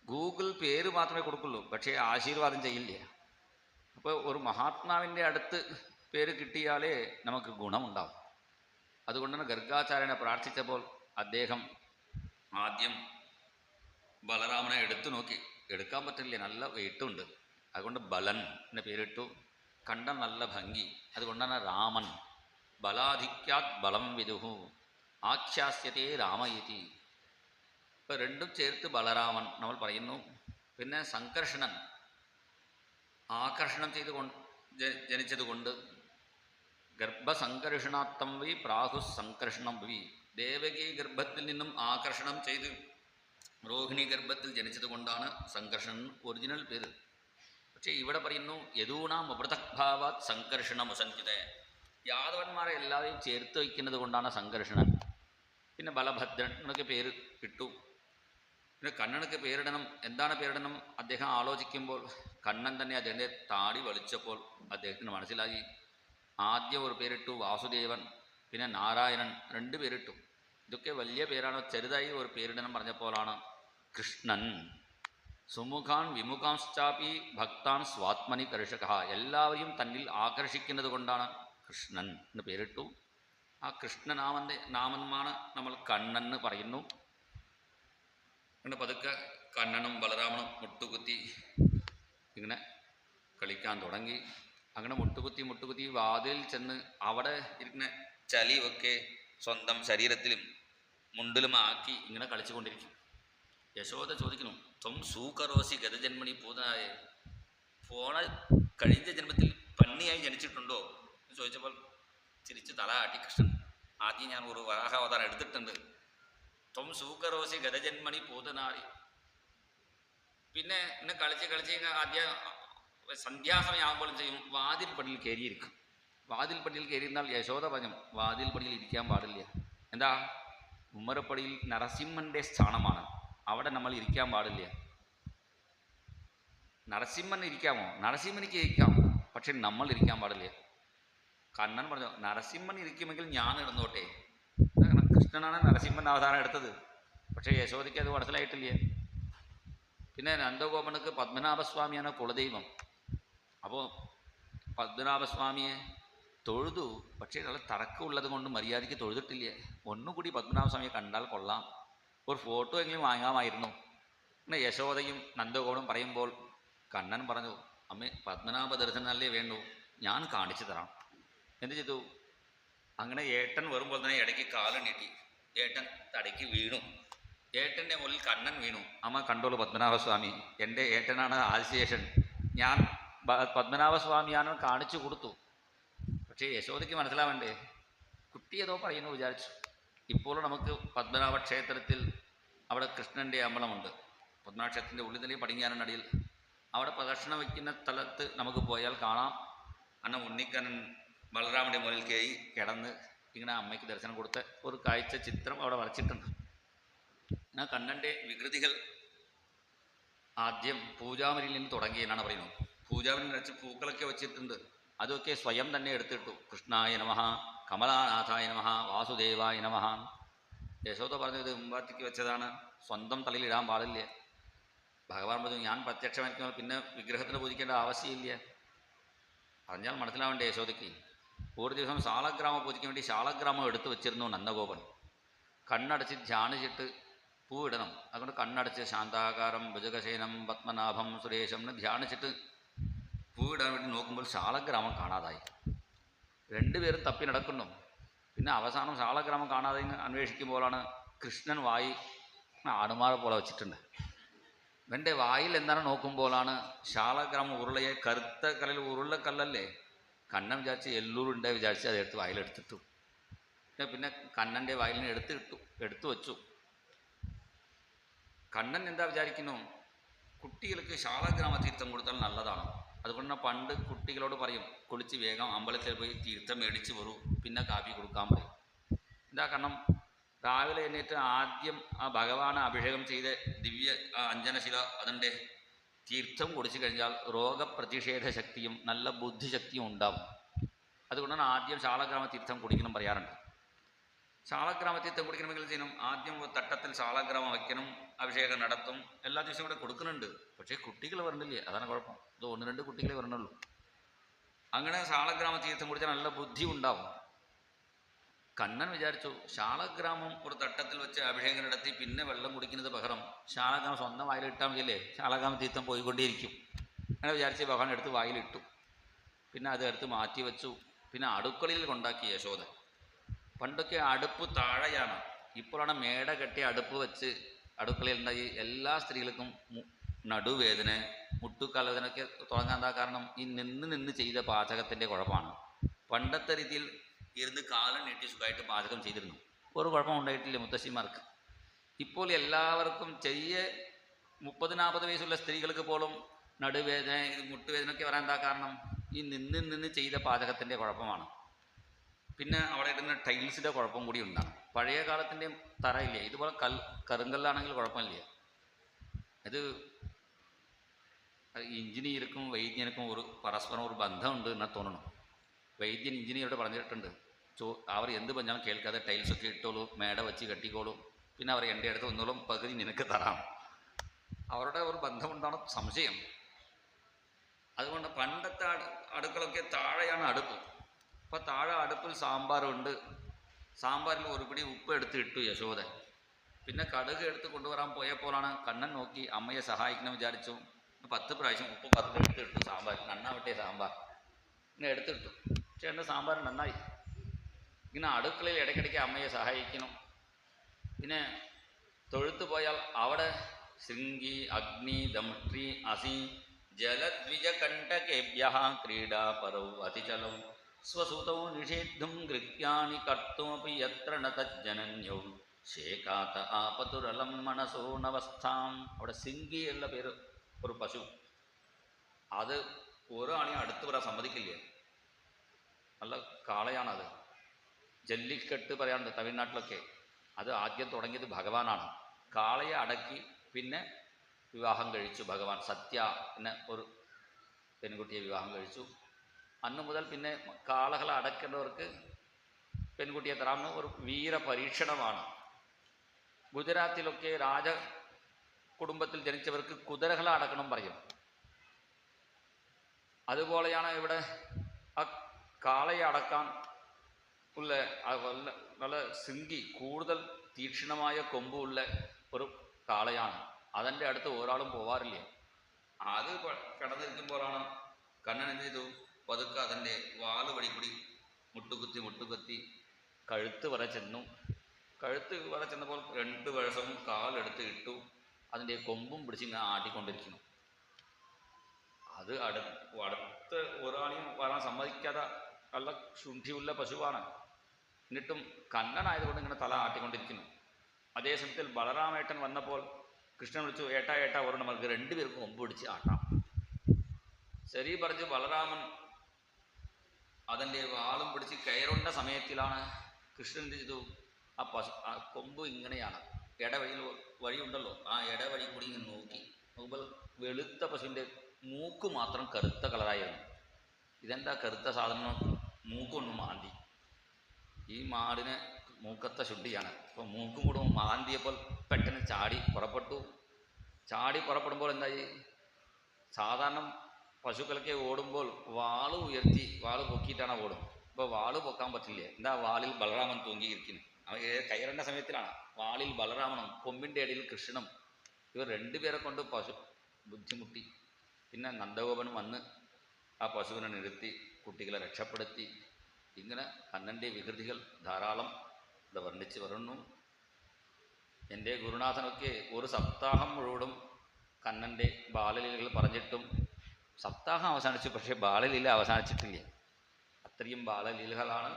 ഗൂഗിൾ പേര് മാത്രമേ കൊടുക്കുള്ളൂ, പക്ഷേ ആശീർവാദം ചെയ്യില്ല. അപ്പോൾ ഒരു മഹാത്മാവിൻ്റെ അടുത്ത് പേര് കിട്ടിയാലേ നമുക്ക് ഗുണമുണ്ടാവും. അതുകൊണ്ടാണ് ഗർഗാചാര്യനെ പ്രാർത്ഥിച്ചപ്പോൾ അദ്ദേഹം ആദ്യം ബലരാമനെ എടുത്തു നോക്കി. എടുക്കാൻ പറ്റില്ല, നല്ല വെയിറ്റുണ്ട്. അതുകൊണ്ട് ബലൻ എന്ന പേരിട്ടു. കണ്ടാൽ നല്ല ഭംഗി, അതുകൊണ്ടാണ് രാമൻ. ബലാധിക്യാത് ബലം വിദുഹു ആഖ്യാസ്യതേ രാമയതി. ഇപ്പോൾ രണ്ടും ചേർത്ത് ബലരാമൻ നമ്മൾ പറയുന്നു. പിന്നെ സംകർഷണൻ, ആകർഷണം ചെയ്തുകൊണ്ട് ജനിച്ചതുകൊണ്ട് ഗർഭസംകർഷണാത്തം വി പ്രാഹുസ് സംകർഷണം വി. ദേവകി ഗർഭത്തിൽ നിന്നും ആകർഷണം ചെയ്ത് രോഹിണി ഗർഭത്തിൽ ജനിച്ചതുകൊണ്ടാണ് സംകർഷണൻ ഒറിജിനൽ പേര്. പക്ഷേ ഇവിടെ പറയുന്നു യദൂനാം അപൃഥക്ഭാവാത് സംകർഷണമുസഞ്ചിത. യാദവന്മാരെ എല്ലാവരെയും ചേർത്ത് വയ്ക്കുന്നത് കൊണ്ടാണ് സംകർഷണൻ. പിന്നെ ബലഭദ്രൻ എന്നൊക്കെ പേര് കിട്ടു. പിന്നെ കണ്ണനക്ക് പേരിടണം. എന്താണ് പേരിടണം? അദ്ദേഹം ആലോചിക്കുമ്പോൾ കണ്ണൻ തന്നെ അദ്ദേഹത്തെ താടി വലിച്ചപ്പോൾ അദ്ദേഹത്തിന് മനസ്സിലായി. ആദ്യം ഒരു പേരിട്ടു വാസുദേവൻ, പിന്നെ നാരായണൻ, 2 പേരിട്ടു. ഇതൊക്കെ വലിയ പേരാണ്. ചെറുതായി ഒരു പേരിടണം പറഞ്ഞപ്പോഴാണ് കൃഷ്ണൻ. സുമുഖാൻ വിമുഖാൻശ്ചാപി ഭക്താൻ സ്വാത്മനി കർഷക. എല്ലാവരെയും തന്നിൽ ആകർഷിക്കുന്നത് കൊണ്ടാണ് കൃഷ്ണൻ എന്ന് പേരിട്ടു. ആ കൃഷ്ണനാമൻ്റെ നാമമാണ് നമ്മൾ കണ്ണൻ എന്ന് പറയുന്നു. അങ്ങനെ പതുക്കെ കണ്ണനും ബലരാമനും മുട്ടുകുത്തി ഇങ്ങനെ കളിക്കാൻ തുടങ്ങി. അങ്ങനെ മുട്ടുകുത്തി വാതിൽ ചെന്ന് അവിടെ ഇരിക്കുന്ന ചലിയൊക്കെ സ്വന്തം ശരീരത്തിലും മുണ്ടിലും ആക്കി ഇങ്ങനെ കളിച്ചുകൊണ്ടിരിക്കും. യശോദ ചോദിക്കുന്നു, ത്വം സൂകരോസി ഗതജന്മണി പൂതനായ, പോണ കഴിഞ്ഞ ജന്മത്തിൽ പന്നിയായി ജനിച്ചിട്ടുണ്ടോ എന്ന് ചോദിച്ചപ്പോൾ ചിരിച്ച് തല ആട്ടി കൃഷ്ണൻ. ആദ്യം ഞാൻ ഒരു വരാഹാവതാരം എടുത്തിട്ടുണ്ട്. ത്വം സൂകരോസി ഗതജന്മണി പൂതനായി. പിന്നെ എന്നെ കളിച്ച് ആദ്യം സന്ധ്യാസമയം ആകുമ്പോഴും ചെയ്യും വാതിൽപ്പടിയിൽ കയറിയിരിക്കും. വാതിൽപ്പടിയിൽ കയറിയിരുന്നാൽ യശോദ പറഞ്ഞു വാതിൽപ്പടിയിൽ ഇരിക്കാൻ പാടില്ല. എന്താ? ഉമ്മറപ്പടിയിൽ നരസിംഹൻ്റെ സ്ഥാനമാണ്, അവിടെ നമ്മൾ ഇരിക്കാൻ പാടില്ല. നരസിംഹൻ ഇരിക്കാമോ? നരസിംഹനിക്ക് ഇരിക്കാം, പക്ഷെ നമ്മൾ ഇരിക്കാൻ പാടില്ല. കണ്ണൻ പറഞ്ഞു നരസിംഹൻ ഇരിക്കുമെങ്കിൽ ഞാൻ ഇരുന്നോട്ടെ. കൃഷ്ണനാണ് നരസിംഹൻ അവതാരം എടുത്തത്, പക്ഷേ യശോദയ്ക്ക് അത് മനസ്സിലായിട്ടില്ല. പിന്നെ നന്ദഗോപനക്ക് പത്മനാഭസ്വാമിയാണ് കുലദൈവം. അപ്പോൾ പത്മനാഭസ്വാമിയെ തൊഴുതു, പക്ഷേ നല്ല തറക്കമുള്ളത് കൊണ്ട് മര്യാദയ്ക്ക് തൊഴുതിട്ടില്ല. ഒന്നുകൂടി പത്മനാഭസ്വാമിയെ കണ്ടാൽ കൊള്ളാം, ഒരു ഫോട്ടോ എങ്കിലും വാങ്ങാമായിരുന്നു. പിന്നെ യശോദയും നന്ദഗോപനും പറയുമ്പോൾ കണ്ണൻ പറഞ്ഞു, അമ്മേ പത്മനാഭ ദർശനമല്ലേ വേണ്ടു, ഞാൻ കാണിച്ചു തരാം. എന്ത് ചെയ്തു? അങ്ങനെ ഏട്ടൻ വരുമ്പോൾ തന്നെ ഇടയ്ക്ക് കാല് നീട്ടി ഏട്ടൻ തടയ്ക്ക് വീണു. ഏട്ടൻ്റെ മുകളിൽ കണ്ണൻ വീണു. അമ്മ കണ്ടോളൂ പത്മനാഭസ്വാമി, എൻ്റെ ഏട്ടനാണ് ആദിശേഷൻ, ഞാൻ പത്മനാഭസ്വാമിയാണ് കാണിച്ചു കൊടുത്തു. പക്ഷേ യശോദയ്ക്ക് മനസ്സിലാവണ്ടേ, കുട്ടി ഏതോ പറയുന്നു വിചാരിച്ചു. ഇപ്പോൾ നമുക്ക് പത്മനാഭ ക്ഷേത്രത്തിൽ അവിടെ കൃഷ്ണൻ്റെ അമ്പലമുണ്ട്. പത്മനാഭ ക്ഷേത്രത്തിൻ്റെ ഉള്ളിൽ തന്നെ പടിഞ്ഞാറനടിയിൽ അവിടെ പ്രദക്ഷിണം വയ്ക്കുന്ന സ്ഥലത്ത് നമുക്ക് പോയാൽ കാണാം. അന്ന് ഉണ്ണിക്കണ്ണൻ ബലറാമൻ്റെ മുകളിൽ കയറി കിടന്ന് ഇങ്ങനെ അമ്മയ്ക്ക് ദർശനം കൊടുത്ത ഒരു കാഴ്ച ചിത്രം അവിടെ വരച്ചിട്ടുണ്ട്. എന്നാൽ കണ്ണൻ്റെ വികൃതികൾ ആദ്യം പൂജാമരിയിൽ നിന്ന് തുടങ്ങിയെന്നാണ് പറയുന്നത്. പൂജാമരിയിൽ വെച്ച് പൂക്കളൊക്കെ വെച്ചിട്ടുണ്ട്, അതൊക്കെ സ്വയം തന്നെ എടുത്തിട്ടു. കൃഷ്ണായ നമഃ, കമലാനാഥായ നമഃ, വാസുദേവായ നമഃ. യശോദ പറഞ്ഞത് മുമ്പാത്തിക്ക് വെച്ചതാണ്, സ്വന്തം തലയിൽ ഇടാൻ പാടില്ല. ഭഗവാൻ പറഞ്ഞു ഞാൻ പ്രത്യക്ഷമായിരിക്കുമ്പോൾ പിന്നെ വിഗ്രഹത്തിന് പൂജിക്കേണ്ട ആവശ്യമില്ല. പറഞ്ഞാൽ മനസ്സിലാവേണ്ടേ യശോദയ്ക്ക്. ഒരു ദിവസം ശാളഗ്രാമം പൂജിക്കാൻ വേണ്ടി ശാളഗ്രാമം എടുത്തു വെച്ചിരുന്നു നന്ദഗോപൻ. കണ്ണടച്ച് ധ്യാനിച്ചിട്ട് പൂ ഇടണം. അതുകൊണ്ട് കണ്ണടച്ച് ശാന്താകാരം ഭുജഗശയനം പത്മനാഭം സുരേഷം എന്ന് ധ്യാനിച്ചിട്ട് പൂ ഇടാൻ വേണ്ടി നോക്കുമ്പോൾ ശാളഗ്രാമം കാണാതായി. രണ്ടുപേരും തപ്പി നടക്കുന്നു. പിന്നെ അവസാനം ശാളഗ്രാമം കാണാതെ അന്വേഷിക്കുമ്പോഴാണ് കൃഷ്ണൻ വായി ആടുമാറ പോലെ വെച്ചിട്ടുണ്ട്. ഇവൻ്റെ വായിൽ എന്താണ് നോക്കുമ്പോഴാണ് ശാളഗ്രാമം ഉരുളയെ കറുത്ത കല്ലിൽ ഉരുളക്കല്ലല്ലേ, കണ്ണൻ വിചാരിച്ച് എല്ലൂരുണ്ടേ വിചാരിച്ച് അതെടുത്ത് വായിലെടുത്തിട്ടു. പിന്നെ കണ്ണൻ്റെ വായിലിനെ എടുത്തു വച്ചു. കണ്ണൻ എന്താ വിചാരിക്കുന്നു, കുട്ടികൾക്ക് ശാളഗ്രാമ തീർത്ഥം കൊടുത്താൽ നല്ലതാണ്. അതുകൊണ്ട് പണ്ട് കുട്ടികളോട് പറയും കുളിച്ച് വേഗം അമ്പലത്തിൽ പോയി തീർത്ഥം മേടിച്ച് വരൂ, പിന്നെ കാപ്പി കൊടുക്കാൻ പറയും. എന്താ കാരണം രാവിലെ എണ്ണീറ്റ് ആദ്യം ആ ഭഗവാന് അഭിഷേകം ചെയ്ത് ദിവ്യ അഞ്ജനശില അതിൻ്റെ തീർത്ഥം കുടിച്ചു കഴിഞ്ഞാൽ രോഗപ്രതിഷേധ ശക്തിയും നല്ല ബുദ്ധിശക്തിയും ഉണ്ടാവും. അതുകൊണ്ടാണ് ആദ്യം ശാളഗ്രാമ തീർത്ഥം കുടിക്കണം പറയാറുണ്ട്. ശാളഗ്രാമ തീർത്ഥം കുടിക്കണമെങ്കിൽ ചെയ്യണം, ആദ്യം തട്ടത്തിൽ ശാളഗ്രാമം വയ്ക്കണം, അഭിഷേകം നടത്തും, എല്ലാ ദിവസവും ഇവിടെ കൊടുക്കുന്നുണ്ട്. പക്ഷേ കുട്ടികൾ വരണില്ലേ, അതാണ് കുഴപ്പം. ഇത് 1-2 കുട്ടികളെ വരണുള്ളൂ. അങ്ങനെ ശാളഗ്രാമ തീർത്ഥം കുടിച്ചാൽ നല്ല ബുദ്ധി ഉണ്ടാവും. കണ്ണൻ വിചാരിച്ചു ശാളഗ്രാമം ഒരു തട്ടത്തിൽ വെച്ച് അഭിഷേകം നടത്തി പിന്നെ വെള്ളം കുടിക്കുന്നത് പകരം ശാളഗ്രാമം സ്വന്തം വായിലിട്ടാൽ മതിയല്ലേ, ശാളഗ്രാമ തീർത്ഥം പോയിക്കൊണ്ടേയിരിക്കും. അങ്ങനെ വിചാരിച്ച് ഭഗവാൻ എടുത്ത് വായിലിട്ടു. പിന്നെ അത് എടുത്ത് മാറ്റി വെച്ചു. പിന്നെ അടുക്കളയിൽ കൊണ്ടാക്കി യശോദ. പണ്ടൊക്കെ അടുപ്പ് താഴെയാണ്, ഇപ്പോഴാണ് മേട കെട്ടി അടുപ്പ് വെച്ച് അടുക്കളയിൽ ഉണ്ടായി. എല്ലാ സ്ത്രീകൾക്കും നടുവേദന മുട്ടുകാലവേദനയൊക്കെ തുടങ്ങാൻ എന്താ കാരണം, ഈ നിന്ന് ചെയ്ത പാചകത്തിൻ്റെ കുഴപ്പമാണ്. പണ്ടത്തെ രീതിയിൽ ഇരുന്ന് കാലം നീട്ടി സുഖമായിട്ട് പാചകം ചെയ്തിരുന്നു, ഒരു കുഴപ്പം ഉണ്ടായിട്ടില്ല മുത്തശ്ശിമാർക്ക്. ഇപ്പോൾ എല്ലാവർക്കും 30-40 വയസ്സുള്ള സ്ത്രീകൾക്ക് പോലും നടുവേദന മുട്ടുവേദനയൊക്കെ വരാൻ എന്താ കാരണം, ഈ നിന്ന് ചെയ്ത പാചകത്തിൻ്റെ കുഴപ്പമാണ്. പിന്നെ അവിടെ ഇടുന്ന ടൈൽസിൻ്റെ കുഴപ്പം കൂടി ഉണ്ടാകും. പഴയ കാലത്തിൻ്റെ തറയില്ലേ, ഇതുപോലെ കറുങ്കല്ലാണെങ്കിൽ കുഴപ്പമില്ല. ഇത് എഞ്ചിനീയർക്കും വൈദ്യനക്കും പരസ്പരം ഒരു ബന്ധമുണ്ട് എന്ന് തോന്നണം. വൈദ്യൻ എഞ്ചിനീയരോട് പറഞ്ഞിട്ടുണ്ട്, അവർ എന്ത് പറഞ്ഞാലും കേൾക്കാതെ ടൈൽസൊക്കെ ഇട്ടോളൂ, മേട വെച്ച് കെട്ടിക്കോളൂ, പിന്നെ അവർ എൻ്റെ അടുത്ത് വന്നോളും, പകുതി നിനക്ക് തരാം. അവരുടെ ഒരു ബന്ധമുണ്ടാണ് സംശയം. അതുകൊണ്ട് പണ്ടത്തെ അടുക്കളൊക്കെ താഴെയാണ് അടുപ്പ്. അപ്പോൾ താഴെ അടുപ്പിൽ സാമ്പാറുണ്ട്. സാമ്പാറിൽ ഒരു പിടി ഉപ്പ് എടുത്ത് ഇട്ടു യശോദ. പിന്നെ കടുക് എടുത്ത് കൊണ്ടുവരാൻ പോയപ്പോഴാണ് കണ്ണൻ നോക്കി അമ്മയെ സഹായിക്കണം വിചാരിച്ചു. 10 പ്രാവശ്യം ഉപ്പ് എടുത്തിട്ടു സാമ്പാർ നന്നാവട്ടെ സാമ്പാർ ഇങ്ങനെ എടുത്തിട്ടു. പക്ഷെ എൻ്റെ സാമ്പാർ നന്നായി. ഇങ്ങനെ അടുക്കളയിൽ ഇടയ്ക്കിടയ്ക്ക് അമ്മയെ സഹായിക്കണം. പിന്നെ തൊഴുത്ത് പോയാൽ അവിടെ ശൃംഗി അഗ്നി ദംഷ്ട്രി അസി ജലദ്വിജകണ്ഠകേഭ്യ ക്രീഡാപരൗ അതിചലൗ സ്വസുതൗ നിഷേദ്ധും ഗൃഹ്യാണി കർത്തുമപി യത്ര ന തജ്ജനന്യൗ ശേഖാത ആപതുരലം മനസോ നവസ്ഥാം. അവിടെ ശൃംഗി എന്നുള്ള പേര് ഒരു പശു. അത് ഓരോ ആണെയും അടുത്ത് വരാൻ സമ്മതിക്കില്ലേ. നല്ല കാളയാണത്. ജല്ലിക്കെട്ട് പറയാറുണ്ട് തമിഴ്നാട്ടിലൊക്കെ. അത് ആദ്യം തുടങ്ങിയത് ഭഗവാനാണ്. കാളയെ അടക്കി പിന്നെ വിവാഹം കഴിച്ചു ഭഗവാൻ. സത്യ എന്ന ഒരു പെൺകുട്ടിയെ വിവാഹം കഴിച്ചു. അന്നു മുതൽ പിന്നെ കാളകളെ അടക്കേണ്ടവർക്ക് പെൺകുട്ടിയെ തരാമെന്ന് ഒരു വീര പരീക്ഷണമാണ്. ഗുജറാത്തിലൊക്കെ രാജ കുടുംബത്തിൽ ജനിച്ചവർക്ക് കുതിരകളെ അടക്കണം പറയും. അതുപോലെയാണ് ഇവിടെ ആ കാളയെ അടക്കാൻ ഉള്ള നല്ല ശൃംഗി കൂടുതൽ തീക്ഷ്ണമായ കൊമ്പുള്ള ഒരു കാളയാണ്. അതിൻ്റെ അടുത്ത് ഒരാളും പോവാറില്ല. അത് കിടന്നിരിക്കുമ്പോഴാണ് കണ്ണൻ എന്ത് ചെയ്തു, പതുക്കെ അതിൻ്റെ വാല് വഴി കൂടി മുട്ടുകുത്തി കഴുത്ത് വരെ ചെന്നു. കഴുത്ത് വരെ ചെന്നപ്പോൾ 2 വഴസവും കാലെടുത്ത് ഇട്ടു. അതിൻ്റെ കൊമ്പും പിടിച്ച് ഇങ്ങനെ ആട്ടിക്കൊണ്ടിരിക്കുന്നു. അത് അടുത്ത് ഒരാളെയും വരാൻ സമ്മതിക്കാതെ നല്ല ശുണ്ഠിയുള്ള പശുവാണ്. എന്നിട്ടും കണ്ണനായതുകൊണ്ട് ഇങ്ങനെ തല ആട്ടിക്കൊണ്ടിരിക്കുന്നു. അതേ സമയത്തിൽ ബലറാമേട്ടൻ വന്നപ്പോൾ കൃഷ്ണൻ വിളിച്ചു, ഏട്ടാ ഏട്ടാ ഒരെണ്ണം നമുക്ക് 2 പേർക്ക് കൊമ്പ് പിടിച്ച് ആട്ടാം. ശരി പറഞ്ഞ് ബലറാമൻ അതിൻ്റെ വാളും പിടിച്ച് കയറുണ്ട സമയത്തിലാണ് കൃഷ്ണൻ എന്ത് ചെയ്തു, ആ കൊമ്പ് ഇങ്ങനെയാണ് വഴിയുണ്ടല്ലോ, ആ ഇടവഴി കൂടി ഇങ്ങനെ നോക്കുമ്പോൾ വെളുത്ത പശുവിൻ്റെ മൂക്ക് മാത്രം കറുത്ത കളറായിരുന്നു. ഇതെന്താ കറുത്ത സാധനം? മൂക്കൊന്നും മാന്തി. ഈ മാടിന് മൂക്കത്തെ ശുദ്ധിയാണ്. അപ്പോൾ മൂക്കും കൂടെ മാന്തിയപ്പോൾ പെട്ടെന്ന് ചാടി പുറപ്പെടുമ്പോൾ എന്തായി, സാധാരണ പശുക്കളൊക്കെ ഓടുമ്പോൾ വാള് ഉയർത്തി വാള് പൊക്കിയിട്ടാണ് ഓടും. ഇപ്പോൾ വാള് പൊക്കാൻ പറ്റില്ല. എന്താ വാളിൽ ബലറാമൻ തൂങ്ങിയിരിക്കുന്നു. അവൻ കയറേണ്ട സമയത്തിലാണ്. വാളിൽ ബലറാമനും കൊമ്പിൻ്റെ ഇടയിൽ കൃഷ്ണനും, ഇവർ 2 പേരെ കൊണ്ട് പശു ബുദ്ധിമുട്ടി. പിന്നെ നന്ദഗോപനും വന്ന് ആ പശുവിനെ നിർത്തി കുട്ടികളെ രക്ഷപ്പെടുത്തി. ഇങ്ങനെ കണ്ണൻ്റെ വികൃതികൾ ധാരാളം ഇവിടെ വർണ്ണിച്ച് വരുന്നു. എൻ്റെ ഗുരുനാഥനൊക്കെ ഒരു സപ്താഹം മുഴുവനും കണ്ണൻ്റെ ബാലലീലകൾ പറഞ്ഞിട്ടും സപ്താഹം അവസാനിച്ചു, പക്ഷേ ബാലലീല അവസാനിച്ചിട്ടില്ല. അത്രയും ബാലലീലകളാണ്